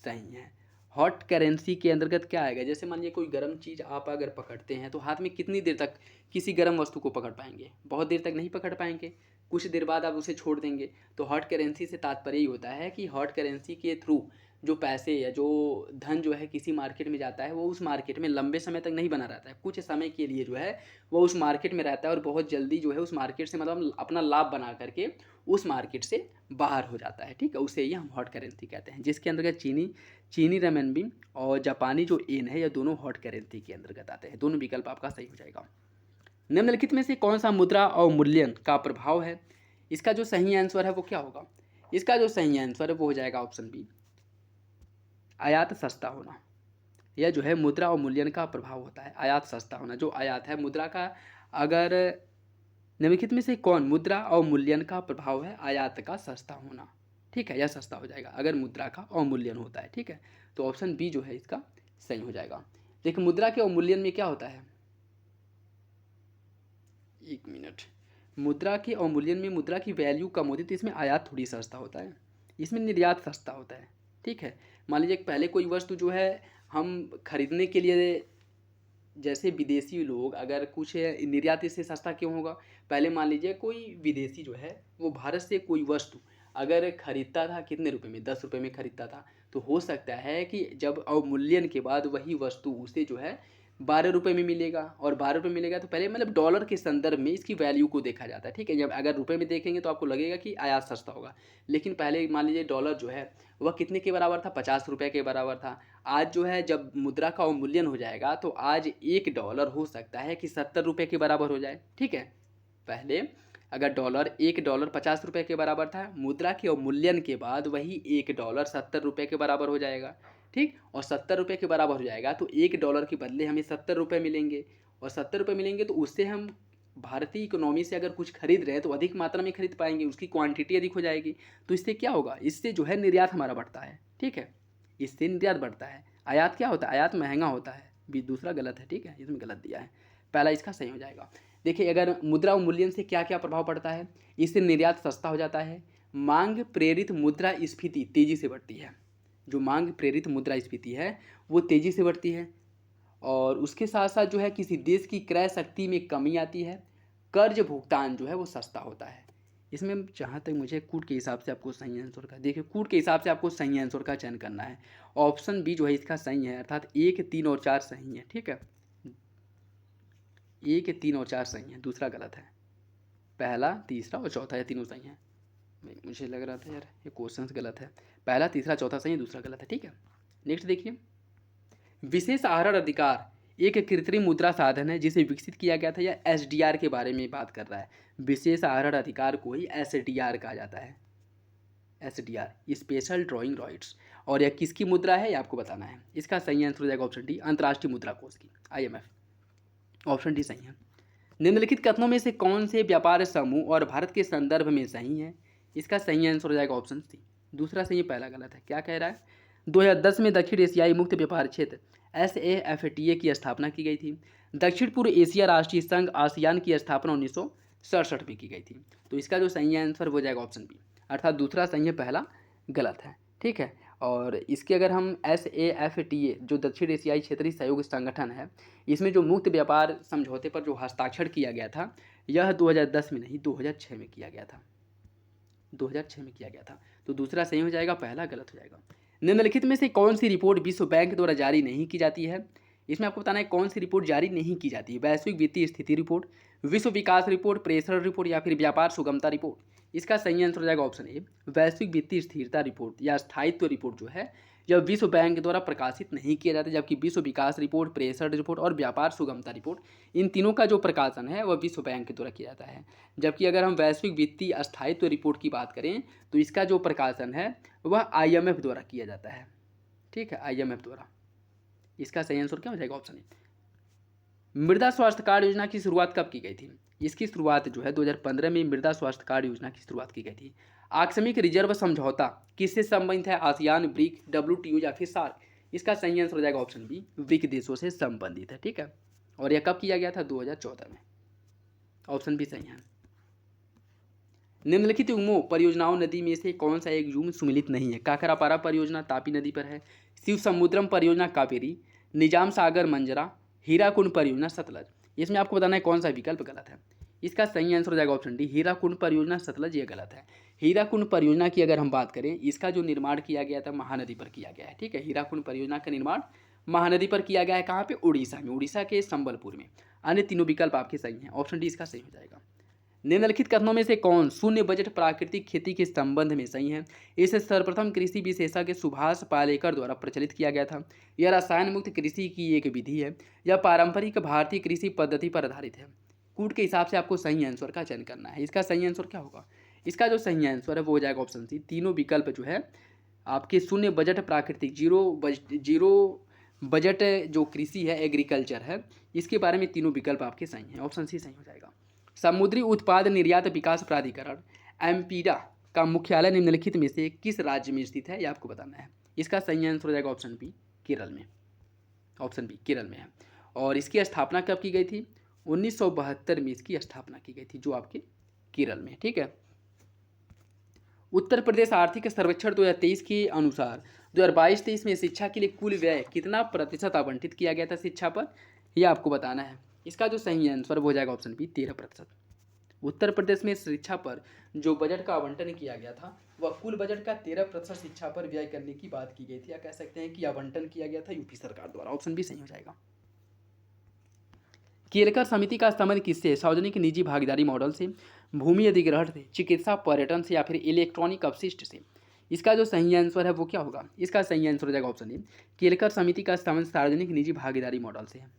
सही हैं। हॉट करेंसी के अंतर्गत क्या आएगा? जैसे मान लीजिए कोई गर्म चीज़ आप अगर पकड़ते हैं तो हाथ में कितनी देर तक किसी गर्म वस्तु को पकड़ पाएंगे? बहुत देर तक नहीं पकड़ पाएंगे, कुछ देर बाद आप उसे छोड़ देंगे। तो हॉट करेंसी से तात्पर्य ही होता है कि हॉट करेंसी के थ्रू जो पैसे या जो धन जो है किसी मार्केट में जाता है वो उस मार्केट में लंबे समय तक नहीं बना रहता है, कुछ समय के लिए जो है वो उस मार्केट में रहता है और बहुत जल्दी जो है उस मार्केट से मतलब अपना लाभ बना करके उस मार्केट से बाहर हो जाता है। ठीक है, उसे ही हम हॉट करेंसी कहते हैं, जिसके अंतर्गत चीनी रेमनबी और जापानी जो येन है यह दोनों हॉट करेंसी के अंतर्गत आते हैं। दोनों विकल्प आपका सही हो जाएगा। निम्नलिखित में से कौन सा मुद्रा अवमूल्यन का प्रभाव है? इसका जो सही आंसर है वो क्या होगा? इसका जो सही आंसर है वो हो जाएगा ऑप्शन बी, आयात सस्ता होना। यह जो है मुद्रा अवमूल्यन का प्रभाव होता है, आयात सस्ता होना। जो आयात है मुद्रा का, अगर निम्नलिखित में से कौन मुद्रा अवमूल्यन का प्रभाव है, आयात का सस्ता होना। ठीक है, यह सस्ता हो जाएगा अगर मुद्रा का अवमूल्यन होता है। ठीक है, तो ऑप्शन बी जो है इसका सही हो जाएगा। देखिए मुद्रा के अवमूल्यन में क्या होता है, एक मिनट, मुद्रा के अवमूल्यन में मुद्रा की वैल्यू कम होती है तो इसमें आयात थोड़ी सस्ता होता है, इसमें निर्यात सस्ता होता है। ठीक है, मान लीजिए पहले कोई वस्तु जो है हम खरीदने के लिए, जैसे विदेशी लोग अगर कुछ निर्यात इससे सस्ता क्यों होगा, पहले मान लीजिए कोई विदेशी जो है वो भारत से कोई वस्तु अगर खरीदता था कितने रुपए में, 10 रुपए में खरीदता था, तो हो सकता है कि जब अवमूल्यन के बाद वही वस्तु उसे जो है 12 रुपये में मिलेगा, और 12 रुपये मिलेगा तो पहले मतलब डॉलर के संदर्भ में इसकी वैल्यू को देखा जाता है। ठीक है, जब अगर रुपए में देखेंगे तो आपको लगेगा कि आयात सस्ता होगा, लेकिन पहले मान लीजिए डॉलर जो है वह कितने के बराबर था, 50 रुपये के बराबर था। आज जो है जब मुद्रा का अवमूल्यन हो जाएगा तो आज $1 हो सकता है कि 70 रुपये के बराबर हो जाए। ठीक है, पहले अगर $1 50 रुपये के बराबर था, मुद्रा के अवमूल्यन के बाद वही $1 70 रुपये के बराबर हो जाएगा। ठीक, और 70 रुपये के बराबर हो जाएगा तो $1 के बदले हमें 70 रुपये मिलेंगे, और 70 रुपये मिलेंगे तो उससे हम भारतीय इकोनॉमी से अगर कुछ खरीद रहे हैं तो अधिक मात्रा में खरीद पाएंगे, उसकी क्वांटिटी अधिक हो जाएगी। तो इससे क्या होगा, इससे जो है निर्यात हमारा बढ़ता है। ठीक है, इससे निर्यात बढ़ता है। आयात क्या होता है, आयात महंगा होता है, भी दूसरा गलत है। ठीक है, इसमें गलत दिया है, पहला इसका सही हो जाएगा। देखिए अगर मुद्रा अवमूल्यन से क्या क्या प्रभाव पड़ता है, इससे निर्यात सस्ता हो जाता है, मांग प्रेरित मुद्रा स्फीति तेजी से बढ़ती है, जो मांग प्रेरित मुद्रास्फीति है वो तेज़ी से बढ़ती है, और उसके साथ साथ जो है किसी देश की क्रय शक्ति में कमी आती है, कर्ज भुगतान जो है वो सस्ता होता है। इसमें जहाँ तक मुझे कूट के हिसाब से आपको सही आंसर का, देखिए कूट के हिसाब से आपको सही आंसर का चयन करना है। ऑप्शन बी जो है इसका सही है, अर्थात 1, 3 और 4 सही है। ठीक है, 1, 3 और 4 सही है, दूसरा गलत है, पहला, तीसरा और चौथा ये तीनों सही हैं। मुझे लग रहा था यार ये क्वेश्चन गलत है, पहला, तीसरा, चौथा सही है, दूसरा गलत है। ठीक है, नेक्स्ट देखिए, विशेष आहरण अधिकार एक कृत्रिम मुद्रा साधन है जिसे विकसित किया गया था, या एसडीआर के बारे में बात कर रहा है। विशेष आहरण अधिकार को ही एसडीआर कहा जाता है, एसडीआर, स्पेशल ड्राइंग राइट्स। और यह किसकी मुद्रा है ये आपको बताना है। इसका सही आंसर हो जाएगा ऑप्शन डी, अंतर्राष्ट्रीय मुद्रा कोष की, IMF। ऑप्शन डी सही है। निम्नलिखित कथनों में से कौन से व्यापार समूह और भारत के संदर्भ में सही है, इसका सही आंसर हो जाएगा ऑप्शन सी, दूसरा सही है, पहला गलत है। क्या कह रहा है, 2010 में दक्षिण एशियाई मुक्त व्यापार क्षेत्र SAFTA की स्थापना की गई थी। दक्षिण पूर्व एशिया राष्ट्रीय संघ आसियान की स्थापना 1967 में की गई थी। तो इसका जो सही आंसर हो जाएगा ऑप्शन बी, अर्थात दूसरा सही है, पहला गलत है। ठीक है, और इसके अगर हम SAFTA जो दक्षिण एशियाई क्षेत्रीय सहयोग संगठन है, इसमें जो मुक्त व्यापार समझौते पर जो हस्ताक्षर किया गया था, यह 2010 में नहीं 2006 में किया गया था, 2006 में किया गया था। तो दूसरा सही हो जाएगा, पहला गलत हो जाएगा। निम्नलिखित में से कौन सी रिपोर्ट विश्व बैंक द्वारा जारी नहीं की जाती है, इसमें आपको बताना है कौन सी रिपोर्ट जारी नहीं की जाती है। वैश्विक वित्तीय स्थिति रिपोर्ट, विश्व विकास रिपोर्ट, प्रेषण रिपोर्ट, या फिर व्यापार सुगमता रिपोर्ट। इसका सही आंसर हो जाएगा ऑप्शन ए, वैश्विक वित्तीय स्थिरता रिपोर्ट या स्थायित्व रिपोर्ट जो है यह विश्व बैंक द्वारा प्रकाशित नहीं किया जाता, जबकि विश्व विकास रिपोर्ट, प्रेषण रिपोर्ट और व्यापार सुगमता रिपोर्ट, इन तीनों का जो प्रकाशन है वह विश्व बैंक के द्वारा किया जाता है। जबकि अगर हम वैश्विक वित्तीय स्थायित्व रिपोर्ट की बात करें तो इसका जो प्रकाशन है वह IMF द्वारा किया जाता है। ठीक है, IMF द्वारा। इसका सही आंसर क्या हो जाएगा, ऑप्शन ए। मृदा स्वास्थ्य कार्ड योजना की शुरुआत कब की गई थी, इसकी शुरुआत जो है 2015 में मृदा स्वास्थ्य कार्ड योजना की शुरुआत की गई थी। आकस्मिक रिजर्व समझौता किससे संबंधित है, आसियान, ब्रिक, WTO या फिर सार्क। इसका सही आंसर हो जाएगा ऑप्शन बी, ब्रिक देशों से संबंधित है। ठीक है, और यह कब किया गया था, 2014 में। ऑप्शन बी सही है। निम्नलिखित युग्मों परियोजनाओं नदी में से कौन सा एक युग्म सुमिलित नहीं है। काकरापारा परियोजना तापी नदी पर है, शिव समुद्रम परियोजना कावेरी, निजाम सागर मंजरा, हीराकुंड परियोजना सतलज। इसमें आपको बताना है कौन सा विकल्प गलत है। इसका सही आंसर हो जाएगा ऑप्शन डी, हीराकुंड परियोजना सतलज, ये गलत है। हीराकुंड परियोजना की अगर हम बात करें, इसका जो निर्माण किया गया था महानदी पर किया गया है। ठीक है, हीराकुंड परियोजना का निर्माण महानदी पर किया गया है, कहाँ पे, उड़ीसा में, उड़ीसा के संबलपुर में। अन्य तीनों विकल्प आपके सही हैं, ऑप्शन डी इसका सही हो जाएगा। निम्नलिखित कथनों में से कौन शून्य बजट प्राकृतिक खेती के संबंध में सही है, इसे सर्वप्रथम कृषि विशेषज्ञ सुभाष पालेकर द्वारा प्रचलित किया गया था। यह रसायन मुक्त कृषि की एक विधि है, यह पारंपरिक भारतीय कृषि पद्धति पर आधारित है। कूट के हिसाब से आपको सही आंसर का चयन करना है। इसका सही आंसर क्या होगा, इसका जो सही आंसर है वो हो जाएगा ऑप्शन सी। तीनों विकल्प जो है आपके शून्य बजट प्राकृतिक जीरो बजट जो कृषि है एग्रीकल्चर है, इसके बारे में तीनों विकल्प आपके सही हैं। ऑप्शन सी सही हो जाएगा। समुद्री उत्पाद निर्यात विकास प्राधिकरण एम्पीडा का मुख्यालय निम्नलिखित में से किस राज्य में स्थित है, ये आपको बताना है। इसका सही आंसर हो जाएगा ऑप्शन बी केरल में। ऑप्शन बी केरल में है। और इसकी स्थापना कब की गई थी? 1972 में इसकी स्थापना की गई थी, जो आपके केरल में। ठीक है। उत्तर प्रदेश आर्थिक सर्वेक्षण 2023 के अनुसार 2022-23 में शिक्षा के लिए कुल व्यय कितना प्रतिशत आवंटित किया गया था शिक्षा पर, यह आपको बताना है। इसका जो सही आंसर हो जाएगा ऑप्शन बी 13%। उत्तर प्रदेश में शिक्षा पर जो बजट का आवंटन किया गया था वह कुल बजट का 13% शिक्षा पर व्यय करने की बात की गई थी, या कह सकते हैं कि आवंटन किया गया था यूपी सरकार द्वारा। ऑप्शन बी सही हो जाएगा। केलकर समिति का संबंध किससे? सार्वजनिक निजी भागीदारी मॉडल से, भूमि अधिग्रहण से, चिकित्सा पर्यटन से, या फिर इलेक्ट्रॉनिक अपशिष्ट से। इसका जो सही आंसर है वो क्या होगा? इसका सही आंसर हो जाएगा ऑप्शन ए। केलकर समिति का संबंध सार्वजनिक निजी भागीदारी मॉडल से है।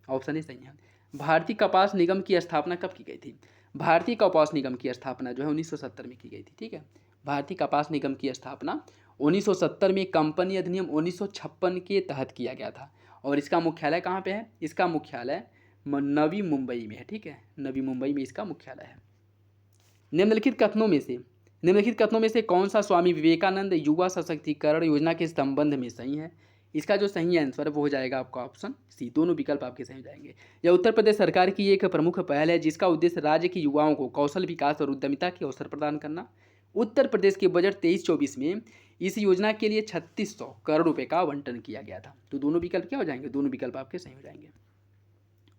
ऑप्शन ए सही है। भारतीय कपास निगम की स्थापना कब की गई थी? भारतीय कपास निगम की स्थापना जो है 1970 में की गई थी। ठीक है। भारतीय कपास निगम की स्थापना 1970 में कंपनी अधिनियम 1956 के तहत किया गया था। और इसका मुख्यालय कहाँ पे है? इसका मुख्यालय नवी मुंबई में है। ठीक है। नवी मुंबई में इसका मुख्यालय है। निम्नलिखित कथनों में से कौन सा स्वामी विवेकानंद युवा सशक्तिकरण योजना के संबंध में सही है? इसका जो सही आंसर है वो हो जाएगा आपका ऑप्शन सी। दोनों विकल्प आपके सही हो जाएंगे। यह उत्तर प्रदेश सरकार की एक प्रमुख पहल है जिसका उद्देश्य राज्य के युवाओं को कौशल विकास और उद्यमिता के अवसर प्रदान करना। उत्तर प्रदेश के बजट 23-24 में इस योजना के लिए 3600 करोड़ रुपए का आवंटन किया गया था। तो दोनों विकल्प क्या हो जाएंगे? दोनों विकल्प आपके सही हो जाएंगे।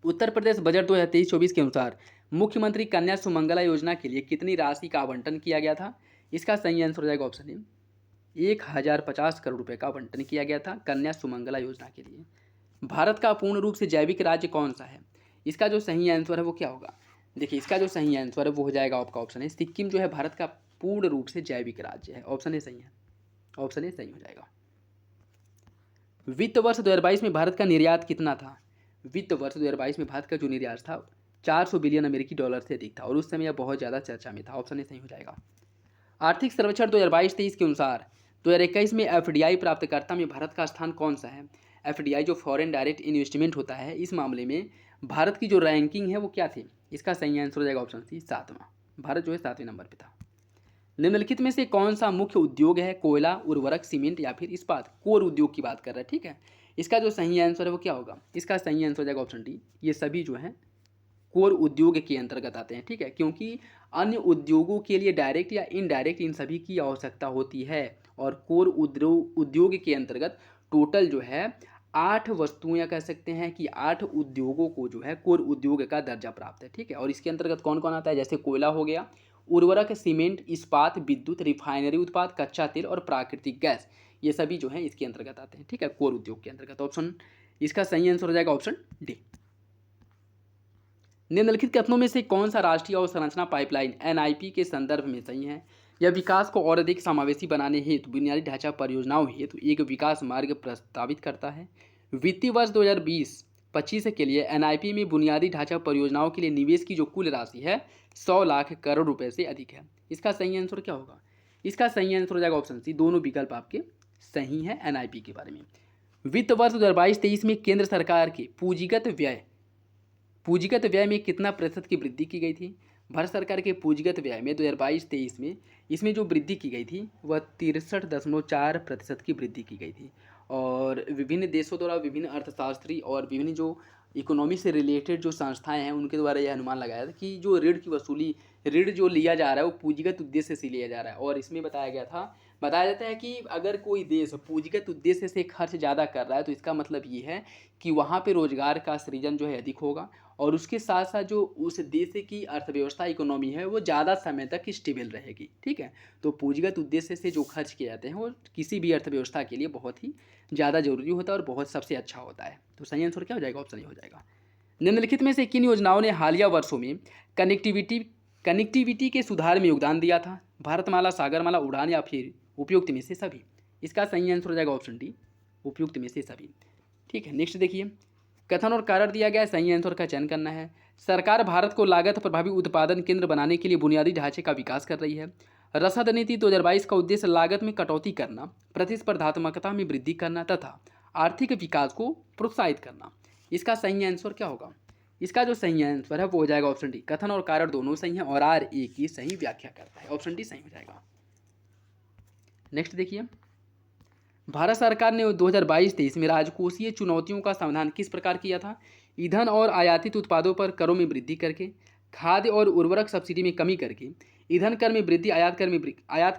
उत्तर प्रदेश बजट 2023-24 के अनुसार मुख्यमंत्री कन्या सुमंगला योजना के लिए कितनी राशि का आवंटन किया गया था? इसका सही आंसर हो जाएगा ऑप्शन ए। 1050 करोड़ रुपए का आवंटन किया गया था कन्या सुमंगला योजना के लिए। भारत का पूर्ण रूप से जैविक राज्य कौन सा है? इसका जो सही आंसर है वो क्या होगा? देखिए, इसका जो सही आंसर है वो हो जाएगा आपका ऑप्शन है सिक्किम जो है भारत का पूर्ण रूप से जैविक राज्य है। ऑप्शन ए सही है। ऑप्शन ए सही हो जाएगा। वित्त वर्ष 2022 में भारत का निर्यात कितना था? वित्त वर्ष 2022 में भारत का जो निर्यात था 400 बिलियन अमेरिकी डॉलर से अधिक था और उस समय यह बहुत ज़्यादा चर्चा में था। ऑप्शन ए सही हो जाएगा। आर्थिक सर्वेक्षण 2022-23 के अनुसार 2021 में एफडीआई प्राप्तकर्ता में भारत का स्थान कौन सा है? एफडीआई जो फॉरेन डायरेक्ट इन्वेस्टमेंट होता है, इस मामले में भारत की जो रैंकिंग है वो क्या थी? इसका सही आंसर हो जाएगा ऑप्शन सी 7वां। भारत जो है 7वें नंबर पर था। निम्नलिखित में से कौन सा मुख्य उद्योग है? कोयला, उर्वरक, सीमेंट या फिर इस्पात? कोर उद्योग की बात कर रहे हैं। ठीक है। इसका जो सही आंसर है वो क्या होगा? इसका सही आंसर हो जाएगा ऑप्शन डी। ये सभी जो है कोर उद्योग के अंतर्गत आते हैं। ठीक है। क्योंकि अन्य उद्योगों के लिए डायरेक्ट या इनडायरेक्ट इन सभी की आवश्यकता होती है और कोर उद्योग के अंतर्गत टोटल जो है 8 वस्तुएं, या कह सकते हैं कि 8 उद्योगों को जो है कोर उद्योग का दर्जा प्राप्त है। ठीक है। और इसके अंतर्गत कौन कौन आता है? जैसे कोयला हो गया, उर्वरक, सीमेंट, इस्पात, विद्युत, रिफाइनरी उत्पाद, कच्चा तेल और प्राकृतिक गैस, ये सभी जो है इसके अंतर्गत आते हैं। ठीक है। कोर उद्योग के अंतर्गत। ऑप्शन इसका सही आंसर हो जाएगा ऑप्शन डी। निम्नलिखित कथनों में से कौन सा राष्ट्रीय अवसंरचना पाइपलाइन एनआईपी के संदर्भ में सही है? यह विकास को और अधिक समावेशी बनाने हेतु बुनियादी ढांचा परियोजनाओं हेतु एक विकास मार्ग प्रस्तावित करता है। वित्तीय वर्ष 2020-25 के लिए एनआईपी में बुनियादी ढांचा परियोजनाओं के लिए निवेश की जो कुल राशि है 100 लाख करोड़ रुपए से अधिक है। इसका सही आंसर क्या होगा? इसका सही आंसर हो जाएगा ऑप्शन सी। दोनों विकल्प आपके सही हैं एनआईपी के बारे में। वित्त वर्ष 2022-23 में केंद्र सरकार के पूंजीगत व्यय में कितना प्रतिशत की वृद्धि की गई थी? भारत सरकार के पूंजीगत व्यय में 2022-23 में इसमें जो वृद्धि की गई थी वह 63.4% की वृद्धि की गई थी। और विभिन्न देशों द्वारा विभिन्न अर्थशास्त्री और विभिन्न जो इकोनॉमी से रिलेटेड जो संस्थाएं हैं उनके द्वारा यह अनुमान लगाया था कि जो ऋण जो लिया जा रहा है वो पूंजीगत उद्देश्य से लिया जा रहा है। और इसमें बताया जाता है कि अगर कोई देश पूंजीगत उद्देश्य से खर्च ज़्यादा कर रहा है तो इसका मतलब ये है कि वहाँ पे रोजगार का सृजन जो है अधिक होगा और उसके साथ साथ जो उस देश की अर्थव्यवस्था इकोनॉमी है वो ज़्यादा समय तक स्टेबल रहेगी। ठीक है। तो पूंजीगत उद्देश्य से जो खर्च किए जाते हैं वो किसी भी अर्थव्यवस्था के लिए बहुत ही ज़्यादा जरूरी होता है और बहुत सबसे अच्छा होता है। तो सही आंसर क्या हो जाएगा? ऑप्शन ए हो जाएगा। निम्नलिखित में से किन योजनाओं ने हालिया वर्षों में कनेक्टिविटी के सुधार में योगदान दिया था? भारतमाला, सागरमाला, उड़ान या फिर उपयुक्त में से सभी? इसका सही आंसर हो जाएगा ऑप्शन डी, उपयुक्त में से सभी। ठीक है। नेक्स्ट देखिए, कथन और कारण दिया गया है, सही आंसर का चयन करना है। सरकार भारत को लागत प्रभावी उत्पादन केंद्र बनाने के लिए बुनियादी ढांचे का विकास कर रही है। रसद नीति 2022 का उद्देश्य लागत में कटौती करना, प्रतिस्पर्धात्मकता में वृद्धि करना तथा आर्थिक विकास को प्रोत्साहित करना। इसका सही आंसर क्या होगा? इसका जो सही आंसर है वो हो जाएगा ऑप्शन डी। कथन और कारण दोनों सही हैं और आर ए की सही व्याख्या करता है। ऑप्शन डी सही हो जाएगा। नेक्स्ट देखिए, भारत सरकार ने 2022-23 में राजकोषीय चुनौतियों का समाधान किस प्रकार किया था? ईंधन और आयातित उत्पादों पर करों में वृद्धि करके, खाद्य और उर्वरक सब्सिडी में कमी करके, ईंधन कर में वृद्धि, आयात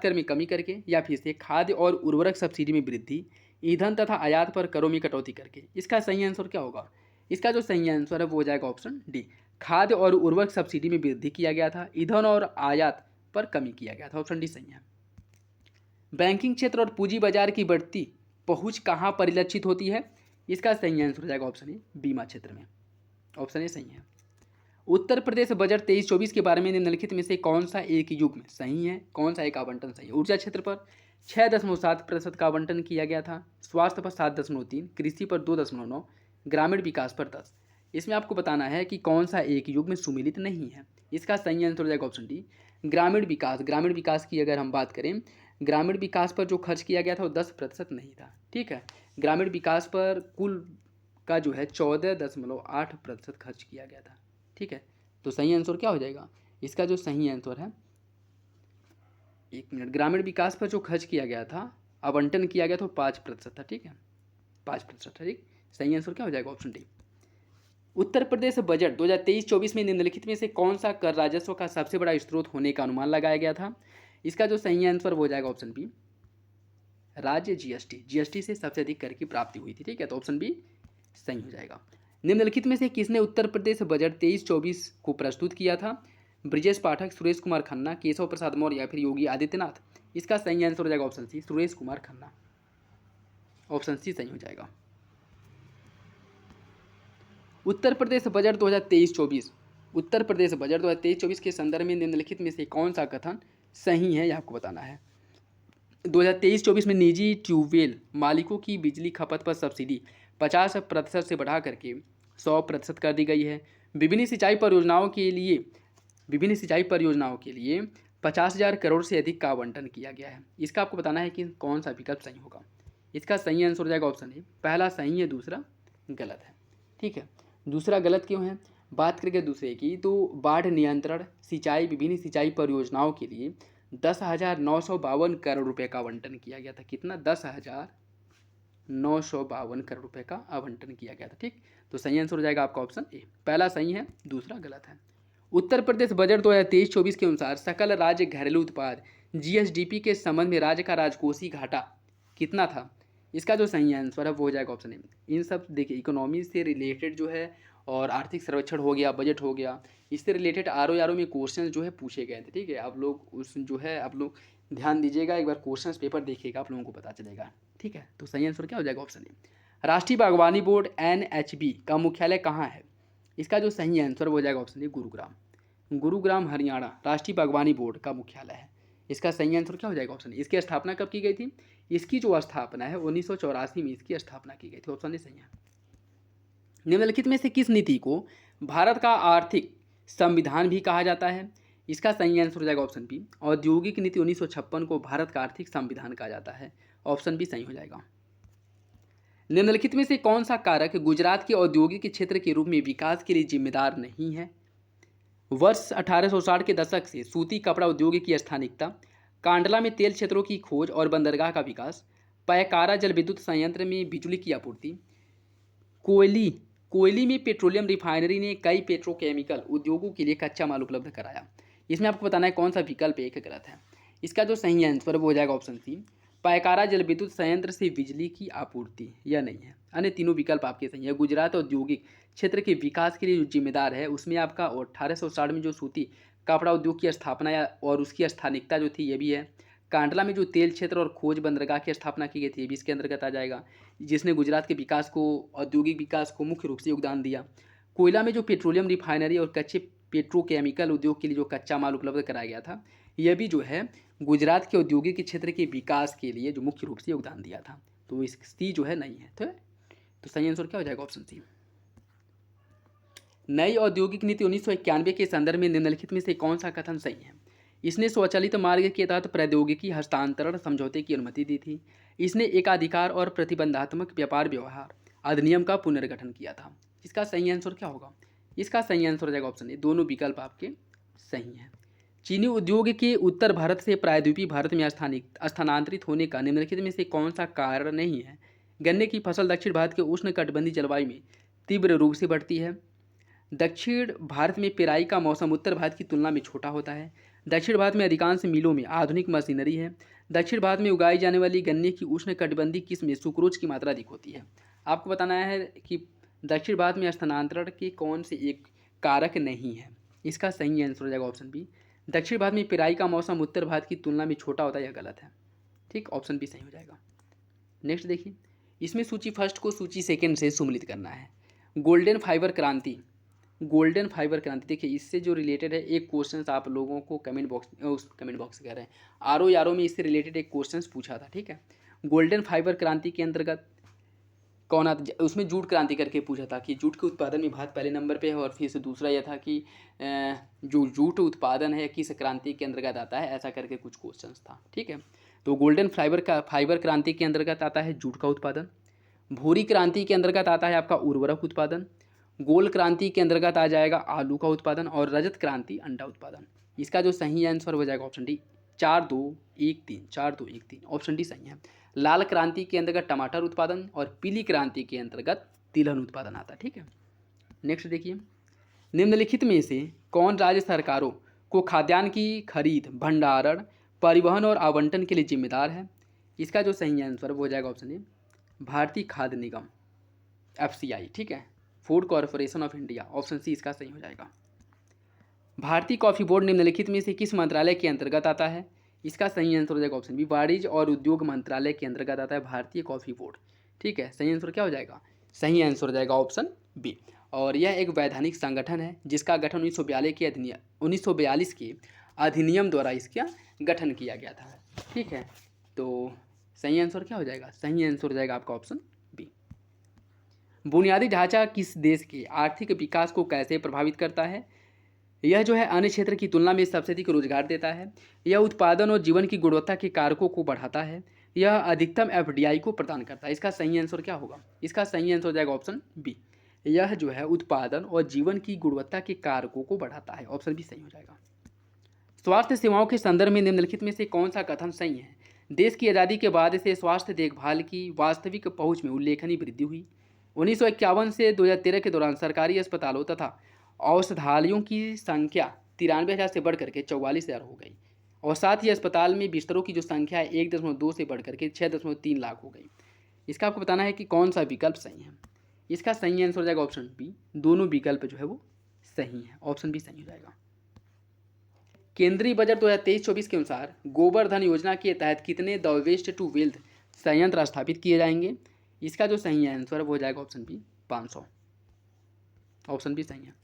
कर में कमी करके, या फिर से खाद्य और उर्वरक सब्सिडी में वृद्धि, ईंधन तथा आयात पर करों में कटौती करके। इसका सही आंसर क्या होगा? इसका जो सही आंसर है वो हो जाएगा ऑप्शन डी। खाद्य और उर्वरक सब्सिडी में वृद्धि किया गया था, ईंधन और आयात पर कमी किया गया था। ऑप्शन डी सही है। बैंकिंग क्षेत्र और पूंजी बाजार की बढ़ती पहुंच कहाँ परिलक्षित होती है? इसका सही आंसर हो जाएगा ऑप्शन ए, बीमा क्षेत्र में। ऑप्शन ए सही है। उत्तर प्रदेश बजट 23-24 के बारे में निम्नलिखित में से कौन सा एक युग में सही है, कौन सा एक आवंटन सही है? ऊर्जा क्षेत्र पर 6.7% का आवंटन किया गया था, स्वास्थ्य पर 7.3, कृषि पर 2.9, ग्रामीण विकास पर 10। इसमें आपको बताना है कि कौन सा एक युग में सुमिलित नहीं है। इसका सही आंसर हो जाएगा ऑप्शन डी, ग्रामीण विकास। ग्रामीण विकास की अगर हम बात करें, ग्रामीण विकास पर जो खर्च किया गया था वो 10% नहीं था। ठीक है, ग्रामीण विकास पर कुल का जो है 14.8% खर्च किया गया था। ठीक है, तो सही आंसर क्या हो जाएगा? इसका जो सही आंसर है, एक मिनट, ग्रामीण विकास पर जो खर्च किया गया था, आवंटन किया गया था 5% था। ठीक है, 5% था। ठीक, सही आंसर क्या हो जाएगा? Option D. Uttar Pradesh budget 2023-24 में निम्नलिखित में से कौन सा कर राजस्व का सबसे बड़ा स्रोत होने का अनुमान लगाया गया था? इसका जो सही आंसर वो हो जाएगा ऑप्शन बी, राज्य जीएसटी। जीएसटी से सबसे अधिक कर की प्राप्ति हुई थी। ठीक है, तो ऑप्शन बी सही हो जाएगा। निम्नलिखित में से किसने उत्तर प्रदेश बजट 23-24 को प्रस्तुत किया था? ब्रिजेश पाठक, सुरेश कुमार खन्ना, केशव प्रसाद मौर्य या फिर योगी आदित्यनाथ? इसका सही आंसर हो जाएगा option C, Suresh Kumar Khanna. Option C सही हो जाएगा। उत्तर प्रदेश बजट 2023-24, उत्तर प्रदेश बजट 2023-24 के संदर्भ में निम्नलिखित में से कौन सा कथन सही है, यह आपको बताना है। 2023-24 में निजी ट्यूबवेल मालिकों की बिजली खपत पर सब्सिडी 50% से बढ़ा करके 100% कर दी गई है। विभिन्न सिंचाई परियोजनाओं के लिए 50,000 करोड़ से अधिक का आवंटन किया गया है। इसका आपको बताना है कि कौन सा विकल्प सही होगा। इसका सही आंसर हो जाएगा ऑप्शन ए, पहला सही है, दूसरा गलत है। ठीक है, दूसरा गलत क्यों है? बात करेंगे दूसरे की, तो बाढ़ नियंत्रण, सिंचाई, विभिन्न सिंचाई परियोजनाओं के लिए 10,952 करोड़ रुपए का आवंटन किया गया था। कितना? 10,952 करोड़ रुपए का आवंटन किया गया था। ठीक, तो सही आंसर हो जाएगा आपका ऑप्शन ए, पहला सही है, दूसरा गलत है। उत्तर प्रदेश बजट 2023-24 के अनुसार सकल राज्य घरेलू उत्पाद जीएसडीपी के संबंध में राज्य का राजकोषीय घाटा कितना था? इसका जो सही आंसर है वो हो जाएगा ऑप्शन ए। इन सब देखिए, इकोनॉमी से रिलेटेड जो है और आर्थिक सर्वेक्षण हो गया, बजट हो गया, इससे रिलेटेड आर में क्वेश्चन जो है पूछे गए थे। ठीक है, आप लोग उस जो है आप लोग ध्यान दीजिएगा, एक बार क्वेश्चन पेपर देखिएगा, आप लोगों को पता चलेगा। ठीक है, तो सही आंसर क्या हो जाएगा? ऑप्शन ए। राष्ट्रीय बागवानी बोर्ड NHB का मुख्यालय कहाँ है? इसका जो सही आंसर हो जाएगा ऑप्शन ए, गुरुग्राम। गुरुग्राम हरियाणा राष्ट्रीय बागवानी बोर्ड का मुख्यालय है। इसका सही आंसर क्या हो जाएगा? ऑप्शन ए। इसकी स्थापना कब की गई थी? इसकी जो स्थापना है 1984 में इसकी स्थापना की गई थी। ऑप्शन ए सही है। निम्नलिखित में से किस नीति को भारत का आर्थिक संविधान भी कहा जाता है? इसका सही आंसर हो जाएगा ऑप्शन बी, औद्योगिक नीति 1956 को भारत का आर्थिक संविधान कहा जाता है। ऑप्शन बी सही हो जाएगा। निम्नलिखित में से कौन सा कारक गुजरात के औद्योगिक क्षेत्र के रूप में विकास के लिए जिम्मेदार नहीं है? वर्ष 1860 के दशक से सूती कपड़ा उद्योग की स्थानिकता, कांडला में तेल क्षेत्रों की खोज और बंदरगाह का विकास, पैकारा जल विद्युत संयंत्र में बिजली की आपूर्ति, कोयली में पेट्रोलियम रिफाइनरी ने कई पेट्रोकेमिकल उद्योगों के लिए कच्चा माल उपलब्ध कराया। इसमें आपको बताना है कौन सा विकल्प एक गलत है। इसका जो सही आंसर वो हो जाएगा ऑप्शन सी, पैकारा जल विद्युत संयंत्र से बिजली की आपूर्ति, यह नहीं है। अन्य तीनों विकल्प आपके सही है। गुजरात औद्योगिक क्षेत्र के विकास के लिए जो जिम्मेदार है उसमें आपका 1860 में जो सूती कपड़ा उद्योग की स्थापना और उसकी स्थानिकता जो थी ये भी है। कांडला में जो तेल क्षेत्र और खोज बंदरगाह की स्थापना की गई थी ये भी इसके अंतर्गत आ जाएगा, जिसने गुजरात के विकास को, औद्योगिक विकास को मुख्य रूप से योगदान दिया। कोयला में जो पेट्रोलियम रिफाइनरी और कच्चे पेट्रोकेमिकल उद्योग के लिए जो कच्चा माल उपलब्ध कराया गया था यह भी जो है गुजरात के औद्योगिक क्षेत्र के विकास के लिए जो मुख्य रूप से योगदान दिया था। तो इस सी जो है नहीं है। तो सही आंसर क्या हो जाएगा? Option C. नई औद्योगिक नीति 1991 के संदर्भ में निम्नलिखित में से कौन सा कथन सही है? इसने स्वचालित मार्ग के तहत प्रौद्योगिकी हस्तांतरण समझौते की अनुमति दी थी। इसने एकाधिकार और प्रतिबंधात्मक व्यापार व्यवहार अधिनियम का पुनर्गठन किया था। इसका सही आंसर क्या होगा? इसका सही आंसर हो जाएगा ऑप्शन ए। दोनों विकल्प आपके सही हैं। चीनी उद्योग के उत्तर भारत से प्रायद्वीपीय भारत में स्थानांतरित होने का निम्नलिखित में से कौन सा कारण नहीं है? गन्ने की फसल दक्षिण भारत के उष्णकटिबंधीय जलवायु में तीव्र रूप से बढ़ती है। दक्षिण भारत में पेराई का मौसम उत्तर भारत की तुलना में छोटा होता है। दक्षिण भारत में अधिकांश मिलों में आधुनिक मशीनरी है। दक्षिण भारत में उगाई जाने वाली गन्ने की उष्णकटिबंधीय किस्म में सुक्रोज की मात्रा अधिक होती है। आपको बताना है कि दक्षिण भारत में स्थानांतरण के कौन से एक कारक नहीं है? इसका सही आंसर हो जाएगा ऑप्शन बी। दक्षिण भारत में पेराई का मौसम उत्तर भारत की तुलना में छोटा होता है, यह गलत है। ठीक, ऑप्शन बी सही हो जाएगा। नेक्स्ट देखिए, इसमें सूची फर्स्ट को सूची सेकंड से सम्मिलित करना है। गोल्डन फाइबर क्रांति, गोल्डन फाइबर क्रांति देखिए इससे जो रिलेटेड है एक क्वेश्चन आप लोगों को कमेंट बॉक्स कह रहे हैं आर में इससे रिलेटेड एक क्वेश्चन पूछा था। ठीक है, गोल्डन फाइबर क्रांति के अंतर्गत कौन आता? उसमें जूट क्रांति करके पूछा था कि जूट के उत्पादन में भारत पहले नंबर पे है, और फिर से दूसरा यह था कि जो जूट उत्पादन है किस क्रांति के अंतर्गत आता है, ऐसा करके कुछ क्वेश्चन था। ठीक है, तो गोल्डन फाइबर क्रांति के अंतर्गत आता है जूट का उत्पादन। भूरी क्रांति के अंतर्गत आता है आपका उर्वरक उत्पादन। गोल क्रांति के अंतर्गत आ जाएगा आलू का उत्पादन, और रजत क्रांति अंडा उत्पादन। इसका जो सही आंसर हो जाएगा ऑप्शन डी 4-2-1-3, 4-2-1-3 ऑप्शन डी सही है। लाल क्रांति के अंतर्गत टमाटर उत्पादन, और पीली क्रांति के अंतर्गत तिलहन उत्पादन आता है। ठीक है, नेक्स्ट देखिए, निम्नलिखित में से कौन राज्य सरकारों को खाद्यान्न की खरीद, भंडारण, परिवहन और आवंटन के लिए जिम्मेदार है? इसका जो सही आंसर वो हो जाएगा ऑप्शन ए भारतीय खाद्य निगम, FCI। ठीक है, food corporation of India, option C इसका सही हो जाएगा। भारतीय कॉफ़ी बोर्ड निम्नलिखित में से किस मंत्रालय के अंतर्गत आता है? इसका सही आंसर हो जाएगा ऑप्शन बी वाणिज्य और उद्योग मंत्रालय के अंतर्गत आता है भारतीय कॉफ़ी बोर्ड। ठीक है, सही आंसर क्या हो जाएगा? सही आंसर हो जाएगा ऑप्शन बी। और यह एक वैधानिक संगठन है जिसका गठन 1942 के अधिनियम द्वारा इसका गठन किया गया था। ठीक है, तो सही आंसर क्या हो जाएगा? सही आंसर हो जाएगा आपका ऑप्शन बी। बुनियादी ढांचा किस देश के आर्थिक विकास को कैसे प्रभावित करता है? यह जो है अन्य क्षेत्र की तुलना में सबसे अधिक रोजगार देता है। यह उत्पादन और जीवन की गुणवत्ता के कारकों को बढ़ाता है। यह अधिकतम FDI को प्रदान करता है। इसका सही आंसर क्या होगा? इसका सही आंसर हो जाएगा ऑप्शन बी। यह जो है उत्पादन और जीवन की गुणवत्ता के कारकों को बढ़ाता है, ऑप्शन बी सही हो जाएगा। स्वास्थ्य सेवाओं के संदर्भ में निम्नलिखित में से कौन सा कथन सही है? देश की आज़ादी के बाद से स्वास्थ्य देखभाल की वास्तविक पहुंच में उल्लेखनीय वृद्धि हुई। 1951 से 2013 के दौरान सरकारी अस्पतालों तथा औषधालयों की संख्या 93,000 से बढ़कर के 44,000 हो गई, और साथ ही अस्पताल में बिस्तरों की जो संख्या है 1.2 से बढ़कर के 6.3 लाख हो गई। इसका आपको बताना है कि कौन सा विकल्प सही है। इसका सही आंसर हो जाएगा ऑप्शन बी। दोनों विकल्प जो है वो सही है, ऑप्शन बी सही हो जाएगा। केंद्रीय बजट 2023-24 के अनुसार गोबर योजना के तहत कितने द वेस्ट टू वेल्थ संयंत्र स्थापित किए जाएंगे? इसका जो सही आंसर वो हो जाएगा ऑप्शन बी 500, ऑप्शन बी सही है।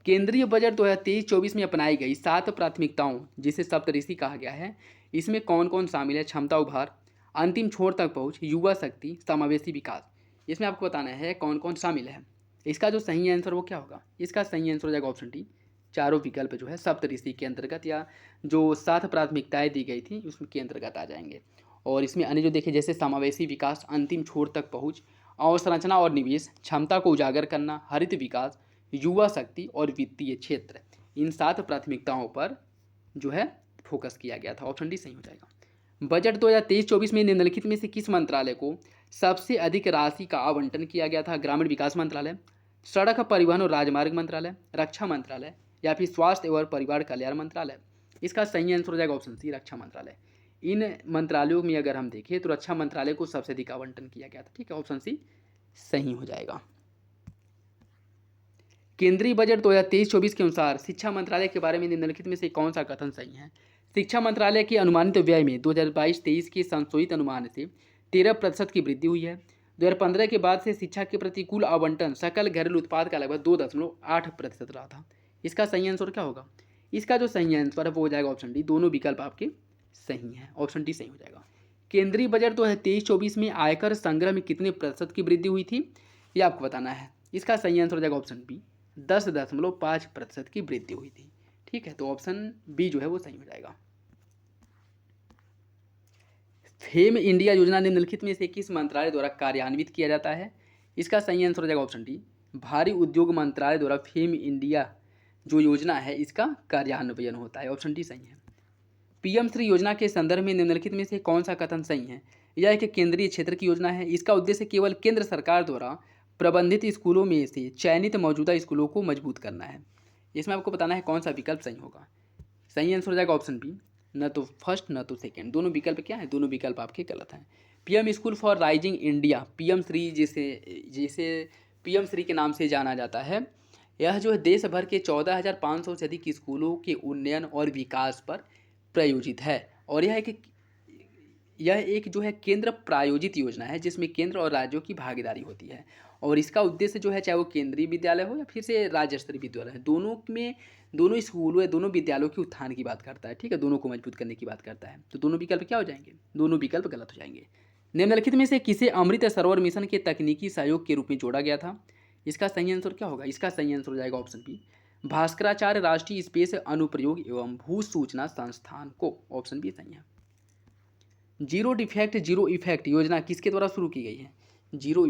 केंद्रीय बजट 2023-24 में अपनाई गई 7 प्राथमिकताओं जिसे सप्तऋषि कहा गया है, इसमें कौन कौन शामिल है? क्षमता उभार, अंतिम छोर तक पहुंच, युवा शक्ति, समावेशी विकास। इसमें आपको बताना है कौन कौन शामिल है। इसका जो सही आंसर वो क्या होगा? इसका सही आंसर हो जाएगा ऑप्शन डी। चारों विकल्प जो है सप्तऋषि के अंतर्गत या जो 7 प्राथमिकताएं दी गई थी उसके अंतर्गत आ जाएंगे। और इसमें अन्य जो देखिए जैसे समावेशी विकास, अंतिम छोर तक पहुँच, अवसंरचना और निवेश, क्षमता को उजागर करना, हरित विकास, युवा शक्ति और वित्तीय क्षेत्र, इन 7 प्राथमिकताओं पर जो है फोकस किया गया था, ऑप्शन डी सही हो जाएगा। बजट 2023-24 में निम्नलिखित में से किस मंत्रालय को सबसे अधिक राशि का आवंटन किया गया था? ग्रामीण विकास मंत्रालय, सड़क परिवहन और राजमार्ग मंत्रालय, रक्षा मंत्रालय, या फिर स्वास्थ्य एवं परिवार कल्याण मंत्रालय। इसका सही आंसर हो जाएगा ऑप्शन सी रक्षा मंत्रालय। इन मंत्रालयों में अगर हम देखें तो रक्षा मंत्रालय को सबसे अधिक आवंटन किया गया था। ठीक है, ऑप्शन सी सही हो जाएगा। केंद्रीय बजट 2023-24 के अनुसार शिक्षा मंत्रालय के बारे में निम्नलिखित में से कौन सा कथन सही है? शिक्षा मंत्रालय के अनुमानित व्यय में 2022-23 के संशोधित अनुमान से 13% की वृद्धि हुई है। 2015 के बाद से शिक्षा के प्रतिकूल आवंटन सकल घरेलू उत्पाद का लगभग 2.8% रहा था। इसका सही आंसर क्या होगा? इसका जो सही आंसर है वो हो जाएगा ऑप्शन डी। दोनों विकल्प आपके सही हैं, ऑप्शन डी सही हो जाएगा। केंद्रीय बजट 2023-24 में आयकर संग्रह में कितने प्रतिशत की वृद्धि हुई थी, ये आपको बताना है। इसका सही आंसर हो जाएगा ऑप्शन बी 10.5% की वृद्धि हुई थी। ठीक है, तो ऑप्शन बी जो है वो सही हो जाएगा। फेम इंडिया योजना निम्नलिखित में से किस मंत्रालय द्वारा कार्यान्वित किया जाता है? इसका सही आंसर हो जाएगा ऑप्शन डी, भारी उद्योग मंत्रालय द्वारा फेम इंडिया जो योजना है इसका कार्यान्वयन होता है। ऑप्शन डी सही है। पीएम श्री योजना के संदर्भ में निम्नलिखित में से कौन सा कथन सही है? यह एक केंद्रीय क्षेत्र की योजना है। इसका उद्देश्य केवल केंद्र सरकार द्वारा प्रबंधित स्कूलों में से चयनित मौजूदा स्कूलों को मजबूत करना है। इसमें आपको बताना है कौन सा विकल्प सही होगा। सही आंसर हो जाएगा ऑप्शन बी, न तो फर्स्ट न तो सेकेंड, दोनों विकल्प क्या है? दोनों विकल्प आपके गलत हैं। PM school for rising India, PM Shri जिसे पीएम श्री के नाम से जाना जाता है, यह जो है देश भर के 14,500 से अधिक स्कूलों के उन्नयन और विकास पर प्रायोजित है। और यह एक जो है केंद्र प्रायोजित योजना है जिसमें केंद्र और राज्यों की भागीदारी होती है। और इसका उद्देश्य जो है चाहे वो केंद्रीय विद्यालय हो या फिर से राज्य स्तरीय विद्यालय है, दोनों स्कूलों या दोनों विद्यालयों के उत्थान की बात करता है। ठीक है, दोनों को मजबूत करने की बात करता है। तो दोनों विकल्प क्या हो जाएंगे? दोनों विकल्प गलत हो जाएंगे। निम्नलिखित में से किसे अमृत सरोवर मिशन के तकनीकी सहयोग के रूप में जोड़ा गया था? इसका सही आंसर क्या होगा? इसका सही आंसर हो जाएगा ऑप्शन बी, भास्कराचार्य राष्ट्रीय स्पेस अनुप्रयोग एवं भू सूचना संस्थान को। ऑप्शन बी सही है। जीरो डिफेक्ट जीरो इफेक्ट योजना किसके द्वारा शुरू की गई है? जीरो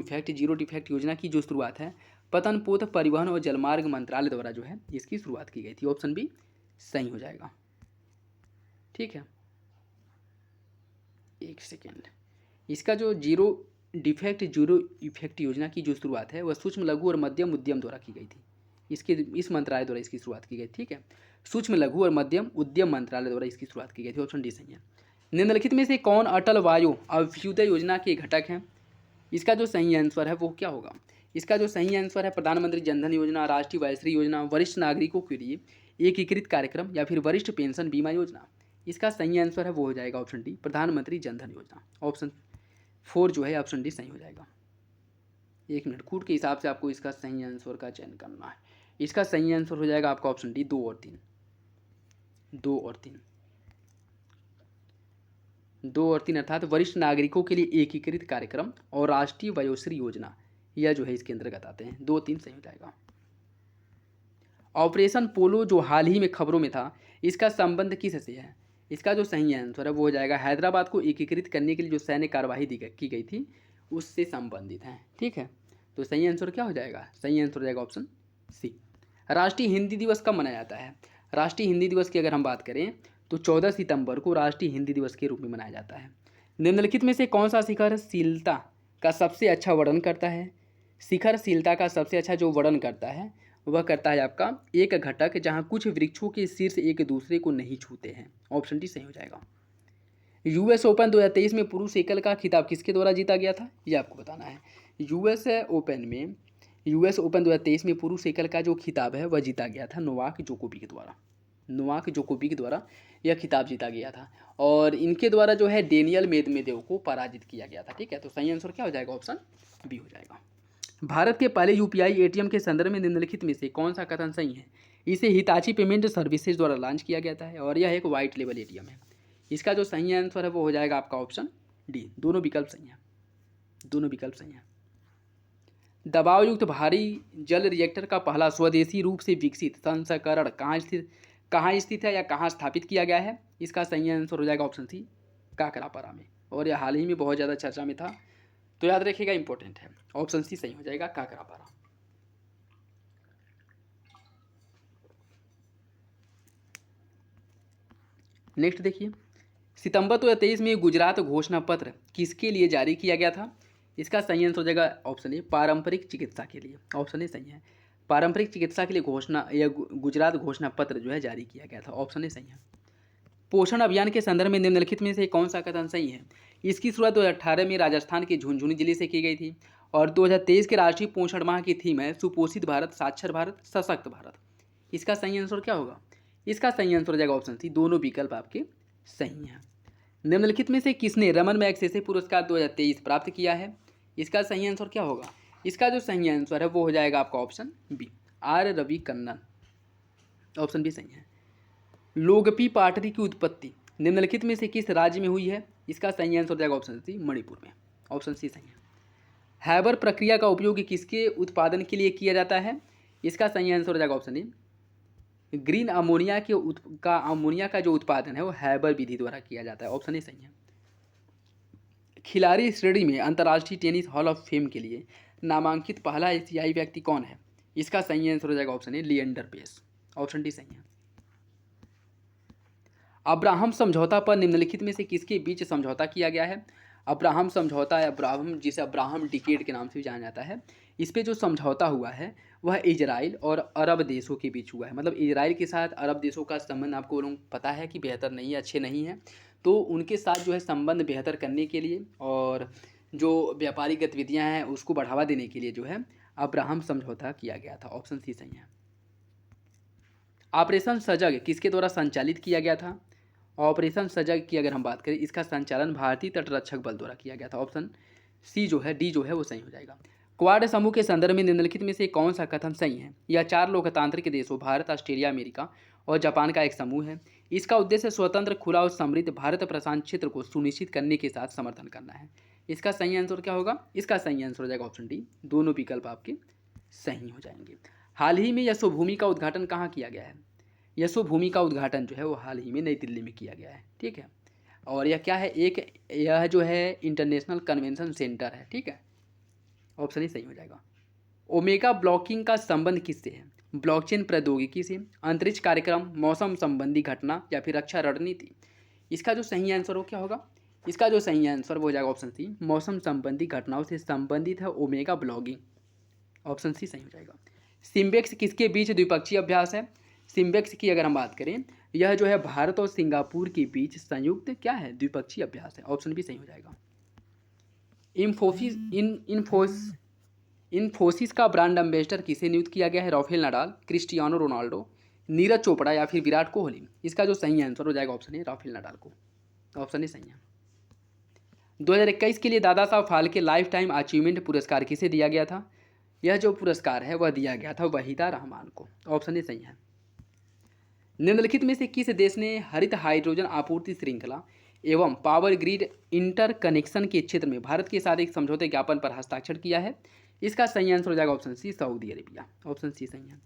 डिफेक्ट योजना की जो शुरुआत है पतन पोत परिवहन और जलमार्ग मंत्रालय द्वारा जो है इसकी शुरुआत की गई थी। ऑप्शन बी सही हो जाएगा। ठीक है, एक सेकेंड। इसका जो जीरो डिफेक्ट जीरो इफेक्ट योजना की जो शुरुआत है वह सूक्ष्म लघु और मध्यम उद्यम द्वारा की गई थी। इस मंत्रालय द्वारा इसकी शुरुआत की गई। ठीक है, सूक्ष्म लघु और मध्यम उद्यम मंत्रालय द्वारा इसकी शुरुआत की गई थी। ऑप्शन डी सही है। निम्नलिखित में से कौन अटल वायु अभ्युदय योजना के घटक हैं? इसका जो सही आंसर है वो क्या होगा? इसका जो सही आंसर है प्रधानमंत्री जनधन योजना, राष्ट्रीय वयश्री योजना, वरिष्ठ नागरिकों के लिए एकीकृत कार्यक्रम या फिर वरिष्ठ पेंशन बीमा योजना। इसका सही आंसर है वो हो जाएगा ऑप्शन डी, प्रधानमंत्री जनधन योजना। ऑप्शन 4 जो है ऑप्शन डी सही हो जाएगा। 1 मिनट, कूट के हिसाब से आपको इसका सही आंसर का चयन करना है। इसका सही आंसर हो जाएगा आपका ऑप्शन डी 2 और 3। 2 और 3 अर्थात वरिष्ठ नागरिकों के लिए एकीकृत कार्यक्रम और राष्ट्रीय वयोश्री योजना, यह जो है इसके अंतर्गत आते हैं। 2 3 सही हो जाएगा। ऑपरेशन पोलो जो हाल ही में खबरों में था, इसका संबंध किससे है? इसका जो सही आंसर है वो हो जाएगा हैदराबाद को एकीकृत करने के लिए जो सैन्य कार्यवाही की गई थी उससे संबंधित है। ठीक है, तो सही आंसर क्या हो जाएगा? सही आंसर हो जाएगा ऑप्शन सी। राष्ट्रीय हिंदी दिवस कब मनाया जाता है? राष्ट्रीय हिंदी दिवस की अगर हम बात करें तो 14 सितंबर को राष्ट्रीय हिंदी दिवस के रूप में मनाया जाता है। निम्नलिखित में से कौन सा शिखरशीलता का सबसे अच्छा वर्णन करता है? शिखरशीलता का सबसे अच्छा जो वर्णन करता है वह करता है आपका एक घटक जहां कुछ वृक्षों के शीर्ष एक दूसरे को नहीं छूते हैं। ऑप्शन डी सही हो जाएगा। यूएस ओपन 2023 में पुरुष एकल का खिताब किसके द्वारा जीता गया था? ये आपको बताना है। यूएस ओपन 2023 में पुरुष एकल का जो खिताब है वह जीता गया था नोवाक जोकोविक द्वारा यह खिताब जीता गया था और इनके द्वारा जो है डेनियल मेदवेदेव को पराजित किया गया था। ठीक है, तो सही आंसर क्या हो जाएगा? ऑप्शन बी हो जाएगा। भारत के पहले यूपीआई एटीएम के संदर्भ में निम्नलिखित में से कौन सा कथन सही है? इसे हिताची पेमेंट सर्विसेज द्वारा लॉन्च किया गया था और यह एक वाइट लेवल एटीएम है। इसका जो सही आंसर है वो हो जाएगा आपका ऑप्शन डी। दोनों विकल्प सही हैं। दबाव युक्त भारी जल रिएक्टर का पहला स्वदेशी रूप से विकसित संस्करण कहाँ स्थित है या कहाँ स्थापित किया गया है? इसका सही आंसर हो जाएगा ऑप्शन सी, काकरापारा में। और यह हाल ही में बहुत ज़्यादा चर्चा में था, तो याद रखिएगा, इंपॉर्टेंट है। ऑप्शन सी सही हो जाएगा, काकरापारा। नेक्स्ट देखिए, सितंबर 2023 में गुजरात घोषणा पत्र किसके लिए जारी किया गया था? इसका सही आंसर हो जाएगा ऑप्शन ए, पारंपरिक चिकित्सा के लिए। ऑप्शन ए सही है, पारंपरिक चिकित्सा के लिए गुजरात घोषणा पत्र जो है जारी किया गया था। ऑप्शन ए सही है। पोषण अभियान के संदर्भ में निम्नलिखित में से कौन सा कथन सही है? इसकी शुरुआत 2018 में राजस्थान के झुंझुनू जिले से की गई थी और 2023 के राष्ट्रीय पोषण माह की थीम है सुपोषित भारत, साक्षर भारत, सशक्त भारत। इसका सही आंसर क्या होगा? इसका सही आंसर हो जाएगा ऑप्शन सी। दोनों विकल्प आपके सही हैं। निम्नलिखित में से किसने रमन मैग्सेसे पुरस्कार 2023 प्राप्त किया है? इसका सही आंसर क्या होगा? इसका जो सही आंसर है वो हो जाएगा आपका option B, R Ravi Kannan. Option B सही है। लोगपी पाटरी की उत्पत्ति निम्नलिखित में से किस राज्य में हुई है? इसका सही आंसर हो जाएगा ऑप्शन सी, मणिपुर में। ऑप्शन सी सही है। हैबर प्रक्रिया का उपयोग किसके उत्पादन के लिए किया जाता है? इसका सही आंसर हो जाएगा ऑप्शन ए, ग्रीन अमोनिया अमोनिया का जो उत्पादन है वो हैबर विधि द्वारा किया जाता है। ऑप्शन ए सही है। खिलाड़ी श्रेणी में अंतर्राष्ट्रीय टेनिस हॉल ऑफ फेम के लिए नामांकित पहला एशियाई व्यक्ति कौन है? इसका सही आंसर हो जाएगा option A, Leander Paes. Option D सही है। अब्राहम समझौता पर निम्नलिखित में से किसके बीच समझौता किया गया है? अब्राहम समझौता या अब्राहम, जिसे अब्राहम डिकेड के नाम से भी जाना जाता है, इस पे जो समझौता हुआ है वह इजराइल और अरब देशों के बीच हुआ है। मतलब इजराइल के साथ अरब देशों का संबंध आपको लोग पता है कि बेहतर नहीं है, अच्छे नहीं हैं, तो उनके साथ जो है संबंध बेहतर करने के लिए और जो व्यापारिक गतिविधियां हैं उसको बढ़ावा देने के लिए जो है अब्राहम समझौता किया गया था। ऑप्शन सी सही है। ऑपरेशन सजग किसके द्वारा संचालित किया गया था? ऑपरेशन सजग की अगर हम बात करें, इसका संचालन भारतीय तटरक्षक बल द्वारा किया गया था। ऑप्शन सी जो है, डी जो है वो सही हो जाएगा। क्वाड समूह के संदर्भ में निम्नलिखित में से कौन सा कथन सही है? यह 4 लोकतांत्रिक देशों भारत, ऑस्ट्रेलिया, अमेरिका और जापान का एक समूह है। इसका उद्देश्य स्वतंत्र, खुला और समृद्ध भारत प्रशांत क्षेत्र को सुनिश्चित करने के साथ समर्थन करना है। इसका सही आंसर क्या होगा? इसका सही आंसर हो जाएगा ऑप्शन डी। दोनों विकल्प आपके सही हो जाएंगे। हाल ही में यशोभूमि का उद्घाटन कहाँ किया गया है? यशोभूमि का उद्घाटन जो है वो हाल ही में नई दिल्ली में किया गया है। ठीक है, और यह क्या है? यह जो है इंटरनेशनल कन्वेंशन सेंटर है। ठीक है, ऑप्शन ही सही हो जाएगा। ओमेगा ब्लॉकिंग का संबंध किससे है? ब्लॉकचेन प्रौद्योगिकी से, अंतरिक्ष कार्यक्रम, मौसम संबंधी घटना या फिर रक्षा रणनीति? इसका जो सही आंसर हो क्या होगा? इसका जो सही आंसर वो हो जाएगा ऑप्शन सी, मौसम संबंधी घटनाओं से संबंधित है ओमेगा ब्लॉगिंग। ऑप्शन सी सही हो जाएगा। सिम्बेक्स किसके बीच द्विपक्षीय अभ्यास है? सिम्बेक्स की अगर हम बात करें, यह जो है भारत और सिंगापुर के बीच संयुक्त क्या है? द्विपक्षीय अभ्यास है। ऑप्शन भी सही हो जाएगा। इन्फोसिस का ब्रांड एम्बेसडर किसे नियुक्त किया गया है? Rafael Nadal, Cristiano Ronaldo, Neeraj Chopra या फिर विराट कोहली? इसका जो सही आंसर हो जाएगा ऑप्शन है राफेल नडाल को। ऑप्शन ही सही है। 2021 के लिए Dada Saheb Phalke life time achievement पुरस्कार किसे दिया गया था? यह जो पुरस्कार है वह दिया गया था वहीदा रहमान को। ऑप्शन ही सही है। निम्नलिखित में से किस देश ने हरित हाइड्रोजन आपूर्ति श्रृंखला एवं पावर ग्रिड इंटरकनेक्शन के क्षेत्र में भारत के साथ एक समझौते ज्ञापन पर हस्ताक्षर किया है? इसका सही आंसर हो जाएगा option C, Saudi Arabia. Option C सही है।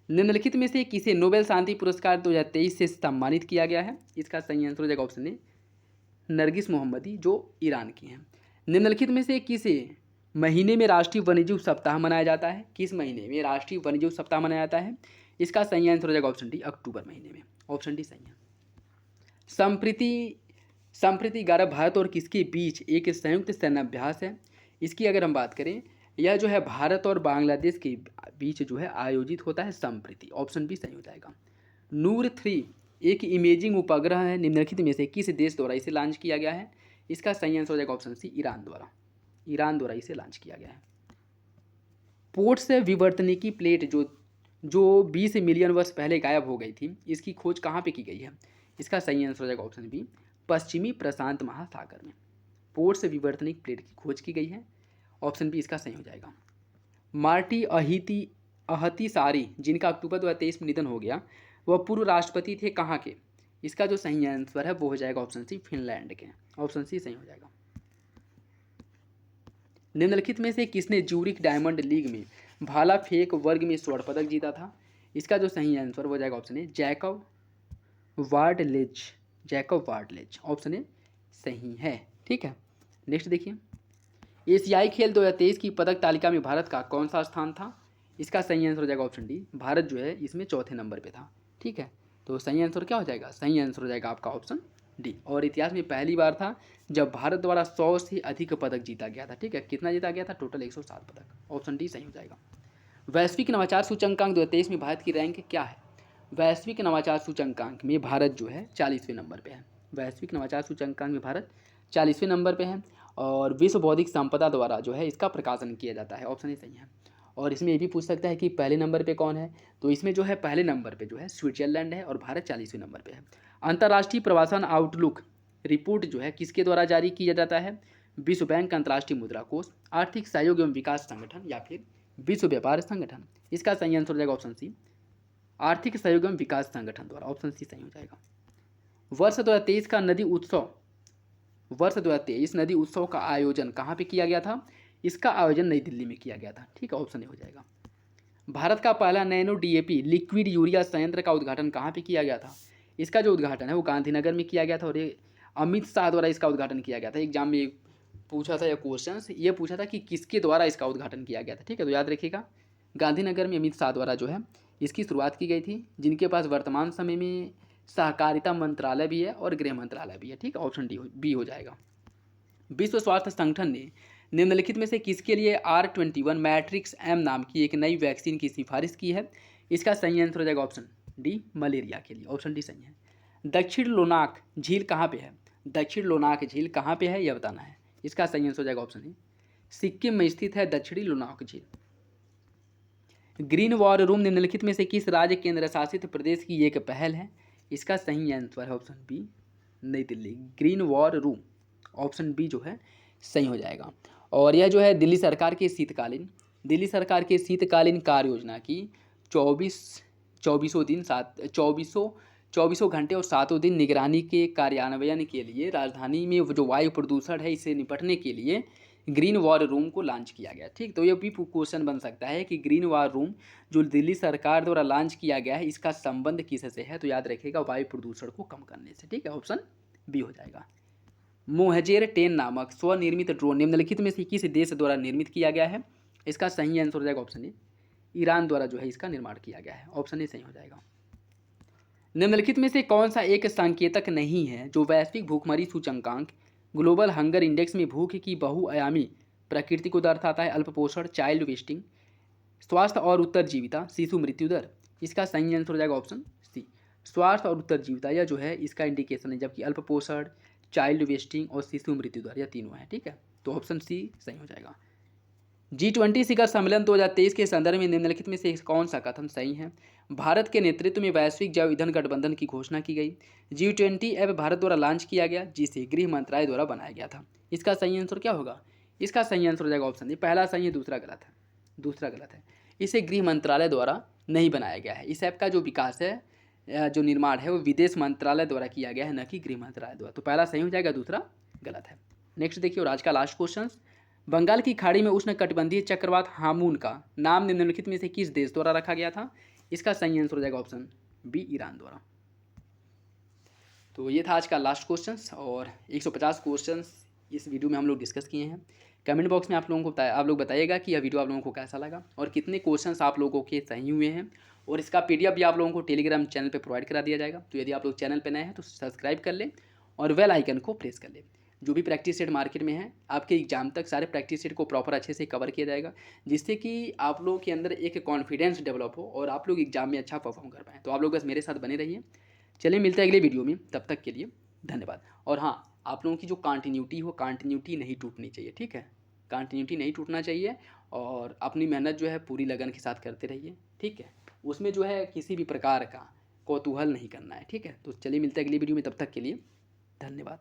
निम्नलिखित में से किसे नोबेल शांति पुरस्कार 2023 से सम्मानित किया गया है? इसका सही आंसर हो जाएगा ऑप्शन ए, नरगिस मोहम्मदी जो ईरान की हैं। निम्नलिखित में से किसे महीने में राष्ट्रीय वन्यजीव सप्ताह मनाया जाता है? किस महीने में राष्ट्रीय वन्यजीव सप्ताह मनाया जाता है? इसका सही आंसर हो जाएगा ऑप्शन डी, अक्टूबर महीने में। ऑप्शन डी सही है। संप्रति 11 भारत और किसके बीच एक संयुक्त सैन्याभ्यास है? इसकी अगर हम बात करें, यह जो है भारत और बांग्लादेश के बीच जो है आयोजित होता है संप्रति। ऑप्शन बी सही हो जाएगा। नूर 3 एक इमेजिंग उपग्रह है, निम्नलिखित में से किस देश द्वारा इसे लॉन्च किया गया है? इसका सही आंसर हो जाएगा ऑप्शन सी, ईरान द्वारा। ईरान द्वारा इसे लॉन्च किया गया है। पोर्ट से विवर्तनिकी प्लेट जो 20 मिलियन वर्ष पहले गायब हो गई थी, इसकी खोज कहाँ पे की गई है? इसका सही आंसर हो जाएगा ऑप्शन बी, पश्चिमी प्रशांत महासागर में पोर्ट से विवर्तनिक प्लेट की खोज की गई है। ऑप्शन बी इसका सही हो जाएगा। मार्टी अहतिसारी जिनका अक्टूबर 2023 में निधन हो गया, वह पूर्व राष्ट्रपति थे कहाँ के? इसका जो सही आंसर है वो हो जाएगा ऑप्शन सी, फिनलैंड के। ऑप्शन सी सही हो जाएगा। निम्नलिखित में से किसने ज्यूरिख डायमंड लीग में भाला फेंक वर्ग में स्वर्ण पदक जीता था? इसका जो सही आंसर हो जाएगा option A, Jacob Wardlaw. Option A सही है। ठीक है, नेक्स्ट देखिए। एशियाई खेल 2023 की पदक तालिका में भारत का कौन सा स्थान था? इसका सही आंसर हो जाएगा ऑप्शन डी, भारत जो है इसमें चौथे नंबर पे था। ठीक है, तो सही आंसर क्या हो जाएगा? सही आंसर हो जाएगा आपका ऑप्शन डी। और इतिहास में पहली बार था जब भारत द्वारा 100 से अधिक पदक जीता गया था। ठीक है, कितना जीता गया था? टोटल 107 पदक। ऑप्शन डी सही हो जाएगा। वैश्विक नवाचार सूचकांक 2023 में भारत की रैंक क्या है? वैश्विक नवाचार सूचकांक में भारत जो है 40वें नंबर पे है। वैश्विक नवाचार सूचकांक में भारत 40वें नंबर पे है और विश्व बौद्धिक संपदा द्वारा जो है इसका प्रकाशन किया जाता है। ऑप्शन ही सही है। और इसमें ये भी पूछ सकता है कि पहले नंबर पे कौन है, तो इसमें जो है पहले नंबर पे जो है स्विट्जरलैंड है और भारत 40वें नंबर पे है। अंतर्राष्ट्रीय प्रवासन आउटलुक रिपोर्ट जो है किसके द्वारा जारी किया जाता है? विश्व बैंक, अंतर्राष्ट्रीय मुद्रा कोष, आर्थिक सहयोग एवं विकास संगठन या फिर विश्व व्यापार संगठन? इसका सही आंसर हो जाएगा ऑप्शन सी, आर्थिक सहयोग एवं विकास संगठन द्वारा। ऑप्शन सी सही हो जाएगा। वर्ष 2023 नदी उत्सव का आयोजन कहाँ पे किया गया था? इसका आयोजन नई दिल्ली में किया गया था। ठीक है, ऑप्शन ए हो जाएगा। भारत का पहला नैनो डीएपी लिक्विड यूरिया संयंत्र का उद्घाटन कहाँ पे किया गया था? इसका जो उद्घाटन है वो गांधीनगर में किया गया था और ये अमित शाह द्वारा इसका उद्घाटन किया गया था। एग्जाम में पूछा था, या क्वेश्चन ये पूछा था कि किसके द्वारा इसका उद्घाटन किया गया था। ठीक है, तो याद रखिएगा गांधीनगर में अमित शाह द्वारा जो है इसकी शुरुआत की गई थी, जिनके पास वर्तमान समय में सहकारिता मंत्रालय भी है और गृह मंत्रालय भी है। ठीक है, ऑप्शन डी बी हो जाएगा। विश्व स्वास्थ्य संगठन ने निम्नलिखित में से किसके लिए R21 मैट्रिक्स एम नाम की एक नई वैक्सीन की सिफारिश की है? इसका सही आंसर हो जाएगा ऑप्शन डी, मलेरिया के लिए। ऑप्शन डी सही है। दक्षिण लोनाक झील कहाँ पे है? दक्षिण लोनाक झील कहाँ पे है यह बताना है। इसका सही आंसर हो जाएगा ऑप्शन ए, सिक्किम में स्थित है दक्षिणी लोनाक झील। ग्रीन वॉर रूम निम्नलिखित में से किस राज्य केंद्र शासित प्रदेश की एक पहल है? इसका सही आंसर है ऑप्शन बी, नई Delhi. Green war room option B जो है सही हो जाएगा। और यह जो है दिल्ली सरकार के शीतकालीन कार्य योजना की 24 घंटे और 7 दिन निगरानी के कार्यान्वयन के लिए राजधानी में जो वायु प्रदूषण है इससे निपटने के लिए ग्रीन वॉर रूम को लॉन्च किया गया। ठीक, तो ये भी क्वेश्चन बन सकता है कि ग्रीन वॉर रूम जो दिल्ली सरकार द्वारा लॉन्च किया गया है इसका संबंध किससे है? तो याद रखिएगा वायु प्रदूषण को कम करने से। ठीक है, ऑप्शन बी हो जाएगा। मोहजेर 10 नामक स्वनिर्मित ड्रोन निम्नलिखित में से किस देश द्वारा निर्मित किया गया है? इसका सही आंसर हो जाएगा ऑप्शन ए, ईरान द्वारा जो है इसका निर्माण किया गया है। ऑप्शन ए सही हो जाएगा। निम्नलिखित में से कौन सा एक संकेतक नहीं है जो वैश्विक भूखमरी सूचकांक ग्लोबल हंगर इंडेक्स में भूख की बहुआयामी प्रकृति को दर्शाता है? अल्पपोषण, चाइल्ड वेस्टिंग, स्वास्थ्य और उत्तरजीविता, शिशु मृत्यु दर। इसका सही आंसर हो जाएगा ऑप्शन सी, स्वास्थ्य और उत्तरजीविता। यह जो है इसका इंडिकेशन है, जबकि अल्पपोषण, चाइल्ड वेस्टिंग और शिशु मृत्यु दर यह तीनों है। ठीक है, तो ऑप्शन सी सही हो जाएगा। G20 शिखर सम्मेलन 2023 के संदर्भ में निम्नलिखित में से कौन सा कथन सही है? भारत के नेतृत्व में वैश्विक जैव ईंधन गठबंधन की घोषणा की गई। G20 ऐप भारत द्वारा लॉन्च किया गया, जिसे गृह मंत्रालय द्वारा बनाया गया था। इसका सही आंसर क्या होगा? इसका सही आंसर हो जाएगा ऑप्शन डी, पहला सही है, दूसरा गलत है। दूसरा गलत है, इसे गृह मंत्रालय द्वारा नहीं बनाया गया है। इस ऐप का जो विकास है, जो निर्माण है वो विदेश मंत्रालय द्वारा किया गया है, न कि गृह मंत्रालय द्वारा। तो पहला सही हो जाएगा, दूसरा गलत है। नेक्स्ट देखिए, और आज का लास्ट क्वेश्चन, बंगाल की खाड़ी में उष्णकटिबंधीय चक्रवात हामून का नाम निम्नलिखित में से किस देश द्वारा रखा गया था? इसका सही आंसर हो जाएगा ऑप्शन बी, ईरान द्वारा। तो ये था आज का लास्ट क्वेश्चन, और 150 क्वेश्चन इस वीडियो में हम लोग डिस्कस किए हैं। कमेंट बॉक्स में आप लोग बताइएगा कि यह वीडियो आप लोगों को कैसा लगा और कितने क्वेश्चंस आप लोगों के सही हुए हैं। और इसका PDF भी आप लोगों को टेलीग्राम चैनल पे प्रोवाइड करा दिया जाएगा। तो यदि आप लोग चैनल पे नए हैं तो सब्सक्राइब कर लें और बेल आइकन को प्रेस कर लें। जो भी प्रैक्टिस सेट मार्केट में है, आपके एग्जाम तक सारे प्रैक्टिस सेट को प्रॉपर अच्छे से कवर किया जाएगा, जिससे कि आप लोगों के अंदर एक कॉन्फिडेंस डेवलप हो और आप लोग एग्जाम में अच्छा परफॉर्म कर पाएँ। तो आप लोग बस मेरे साथ बने रहिए। चलिए, मिलते हैं अगले वीडियो में, तब तक के लिए धन्यवाद। और हाँ, आप लोगों की जो कंटिन्यूटी हो, कंटिन्यूटी नहीं टूटनी चाहिए। ठीक है, कंटिन्यूटी नहीं टूटना चाहिए और अपनी मेहनत जो है पूरी लगन के साथ करते रहिए। ठीक है, उसमें जो है किसी भी प्रकार का कौतूहल नहीं करना है। ठीक है, तो चलिए मिलते हैं अगली वीडियो में, तब तक के लिए धन्यवाद।